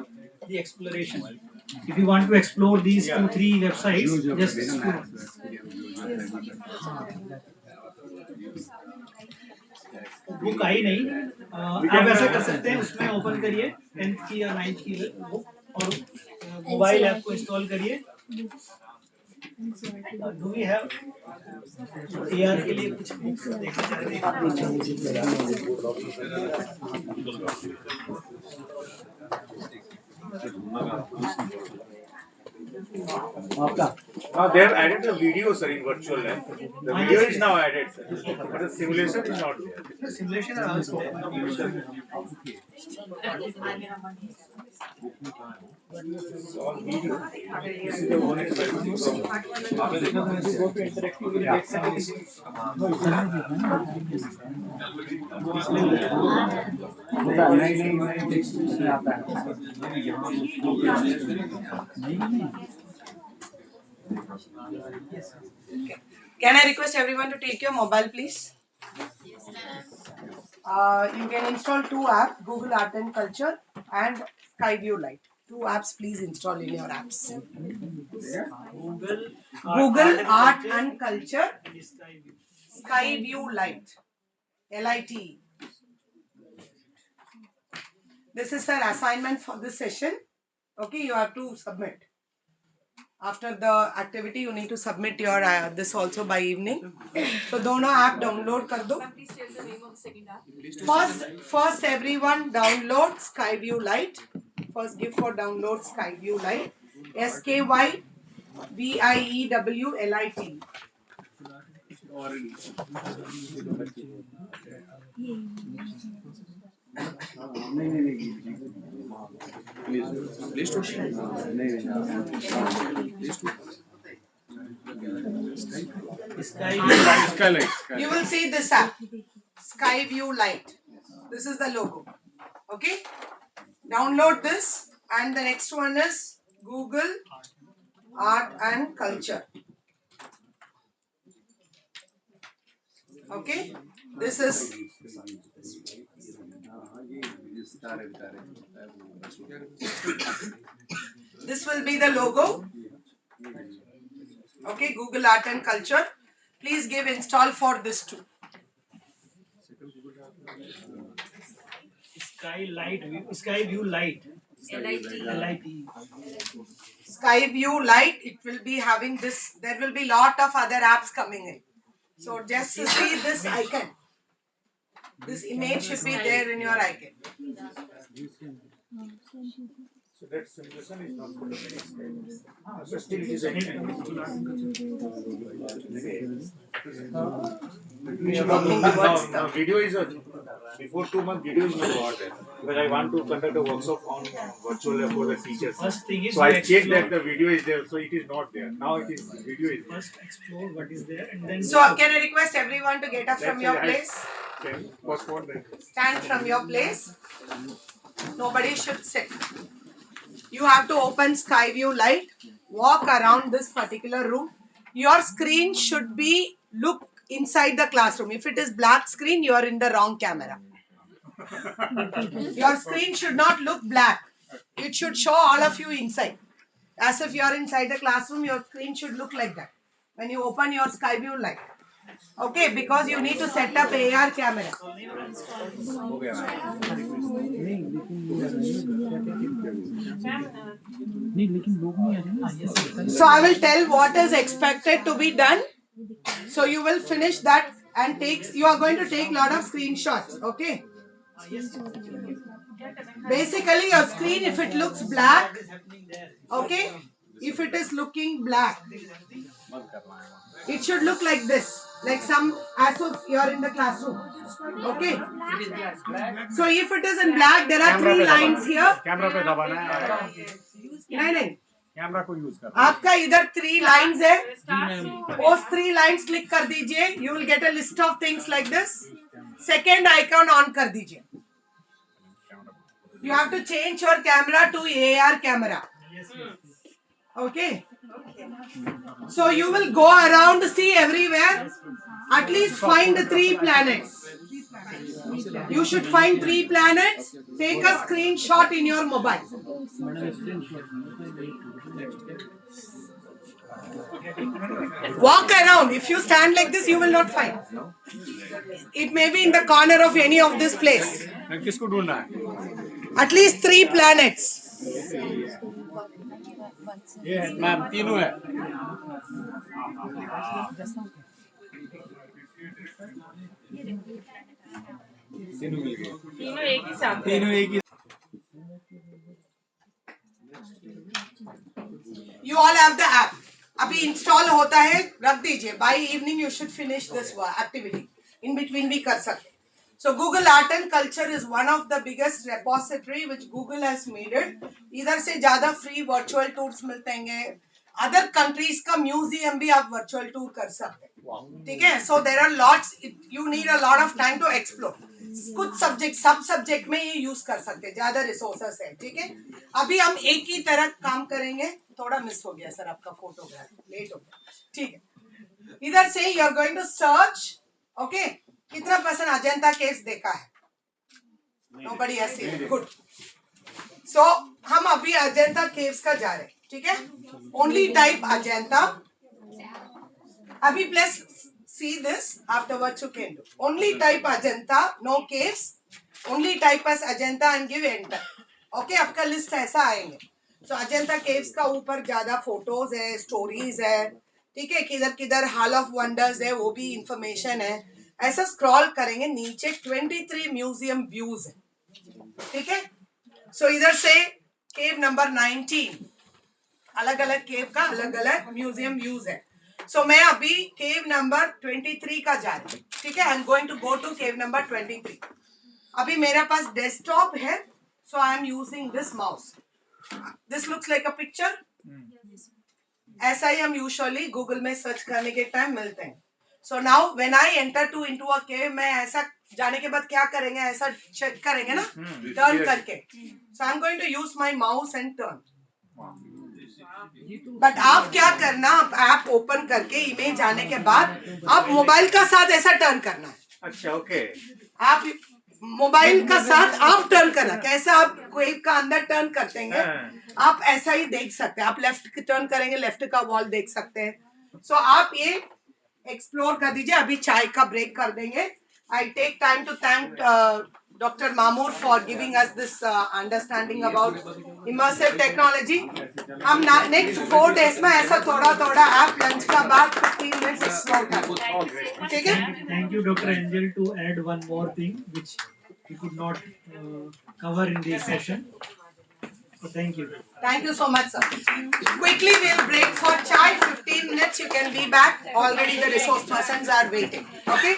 the exploration. If you want to explore these 2-3 websites, just book आई नहीं. आप ऐसा कर सकते हैं, उसमें ओपन करिए 10th की या 9th की बुक और मोबाइल ऐप को इंस्टॉल करिए. डू वी हैव AR के लिए कुछ बुक्स देखना चाहते
Now they have added the video, sir, in virtual lab. The video is now added, sir, but the simulation is not there.
Simulation are also there.
It's all video. This is the one experiment. आपने देखा था ऐसे go to interactive will get
Can I request everyone to take your mobile, please? You can install 2 apps, Google Art and Culture and Skyview Lite. 2 apps, please install in your apps. Google Art and Culture, Skyview Lite, LIT. This is the assignment for this session. Okay, you have to submit. After the activity, you need to submit your this also by evening. So, दोनों app download कर दो.
Please tell the name of the second app.
First everyone download Skyview Lite. First give for download Skyview Lite. SKYVIEW LIT.
Play store से
You will see this app, Skyview Lite. This is the logo. Okay. Download this, and the next one is Google Art and Culture. Okay. This is this will be the logo. Okay, Google Art and Culture. Please give install for this too.
Skyview Lite. LIT.
Skyview Lite. It will be having this. There will be lot of other apps coming in. So just to see this icon. This image should be there in your icon.
So that simulation is not for the next time. So still it is a no, video is a before 2 months video is not what because I want to conduct a workshop on virtual lab for the teachers.
First thing is
So I checked that the video is there, so it is not there. Now it is video is there.
First explore what is there and then.
So can I request everyone to get up from your place?
Postpone that.
Stand from your place. Nobody should sit. You have to open Skyview Lite. Walk around this particular room. Your screen should be look inside the classroom. If it is black screen, you are in the wrong camera. Your screen should not look black. It should show all of you inside. As if you are inside the classroom, your screen should look like that. When you open your Skyview Lite. Okay, because you need to set up AR camera. So I will tell what is expected to be done. So you will finish that and you are going to take lot of screenshots. Okay. Basically your screen, if it looks black, okay, if it is looking black, it should look like this, like as if you are in the classroom. Okay. So if it is in black, there are 3 lines here.
Camera पे दबाना है.
नहीं
camera को use कर.
आपका इधर 3 lines है. उस 3 lines click कर दीजिए. You will get a list of things like this. Second icon on कर दीजिए. You have to change your camera to AR camera. Okay. So you will go around, see everywhere. At least find 3 planets. You should find 3 planets. Take a screenshot in your mobile. Walk around. If you stand like this, you will not find. It may be in the corner of any of this place.
किसको ढूंढना है?
At least 3 planets.
ये है ma'am, तीनों है. तीनों मिल गए.
तीनों एक ही साथ.
तीनों एक ही.
You all have the app. अभी इंस्टॉल होता है, रख दीजिए. By evening you should finish this activity. In between भी कर सकते. So Google Art and Culture is one of the biggest repository which Google has made it. इधर से ज़्यादा free virtual tours मिलते हैं. Other countries का museum भी आप virtual tour कर सकते हैं. ठीक है? So there are lots. You need a lot of time to explore. कुछ सब्जेक्ट सब सब्जेक्ट में ये यूज कर सकते हैं. ज्यादा रिसोर्सेस है. ठीक है. अभी हम एक ही तरह काम करेंगे. थोड़ा मिस हो गया सर आपका फोटोग्राफ, लेट हो गया. ठीक है. इधर से you are going to search. Okay. कितना पर्सन अजंता केव्स देखा है? Nobody has seen. Good. So हम अभी अजंता केव्स का जा रहे हैं. ठीक है. Only type Ajanta. अभी plus see this, afterwards you can do. Only type Ajanta, no caves. Only type as Ajanta and give enter. Okay, आपका लिस्ट ऐसा आएंगे. So Ajanta caves का ऊपर ज्यादा फोटोज है, स्टोरीज है. ठीक है. किधर किधर हॉल ऑफ वंडर्स है, वो भी इंफॉर्मेशन है. ऐसा स्क्रॉल करेंगे नीचे 23 म्यूजियम व्यूज है. ठीक है. सो इधर से केव नंबर 19, अलग अलग केव का अलग अलग म्यूजियम व्यूज है. So मैं अभी केव नंबर 23 का जा रही हूँ. ठीक है. I am going to go to cave number 23. अभी मेरे पास डेस्कटॉप है. So I am using this mouse. This looks like a picture. ऐसा ही हम यूजुअली गूगल में सर्च करने के टाइम मिलते हैं. So now when I enter into a cave, मैं ऐसा जाने के बाद क्या करेंगे, ऐसा चेक करेंगे ना, टर्न करके. So I am going to use my mouse and turn. But आप क्या करना, आप ऐप ओपन करके इमेज आने के बाद आप मोबाइल का साथ ऐसा टर्न करना है.
अच्छा, ओके.
आप मोबाइल का साथ आप टर्न करना. कैसे आप वेब का अंदर टर्न करते हैं, आप ऐसा ही देख सकते हैं. आप लेफ्ट टर्न करेंगे, लेफ्ट का वॉल देख सकते हैं. सो आप ये एक्सप्लोर कर दीजिए. अभी चाय का ब्रेक कर देंगे. I take time to thank Dr. Mamoor for giving us this understanding about immersive technology. हम next 4 days में ऐसा थोड़ा आप lunch का बाद 15 minutes explore करें. ठीक है?
Thank you, Dr. Angel, to add one more thing which we could not cover in this session. So thank you.
Thank you so much, sir. Quickly, we'll break for chai. 15 minutes. You can be back. Already the resource persons are waiting. Okay?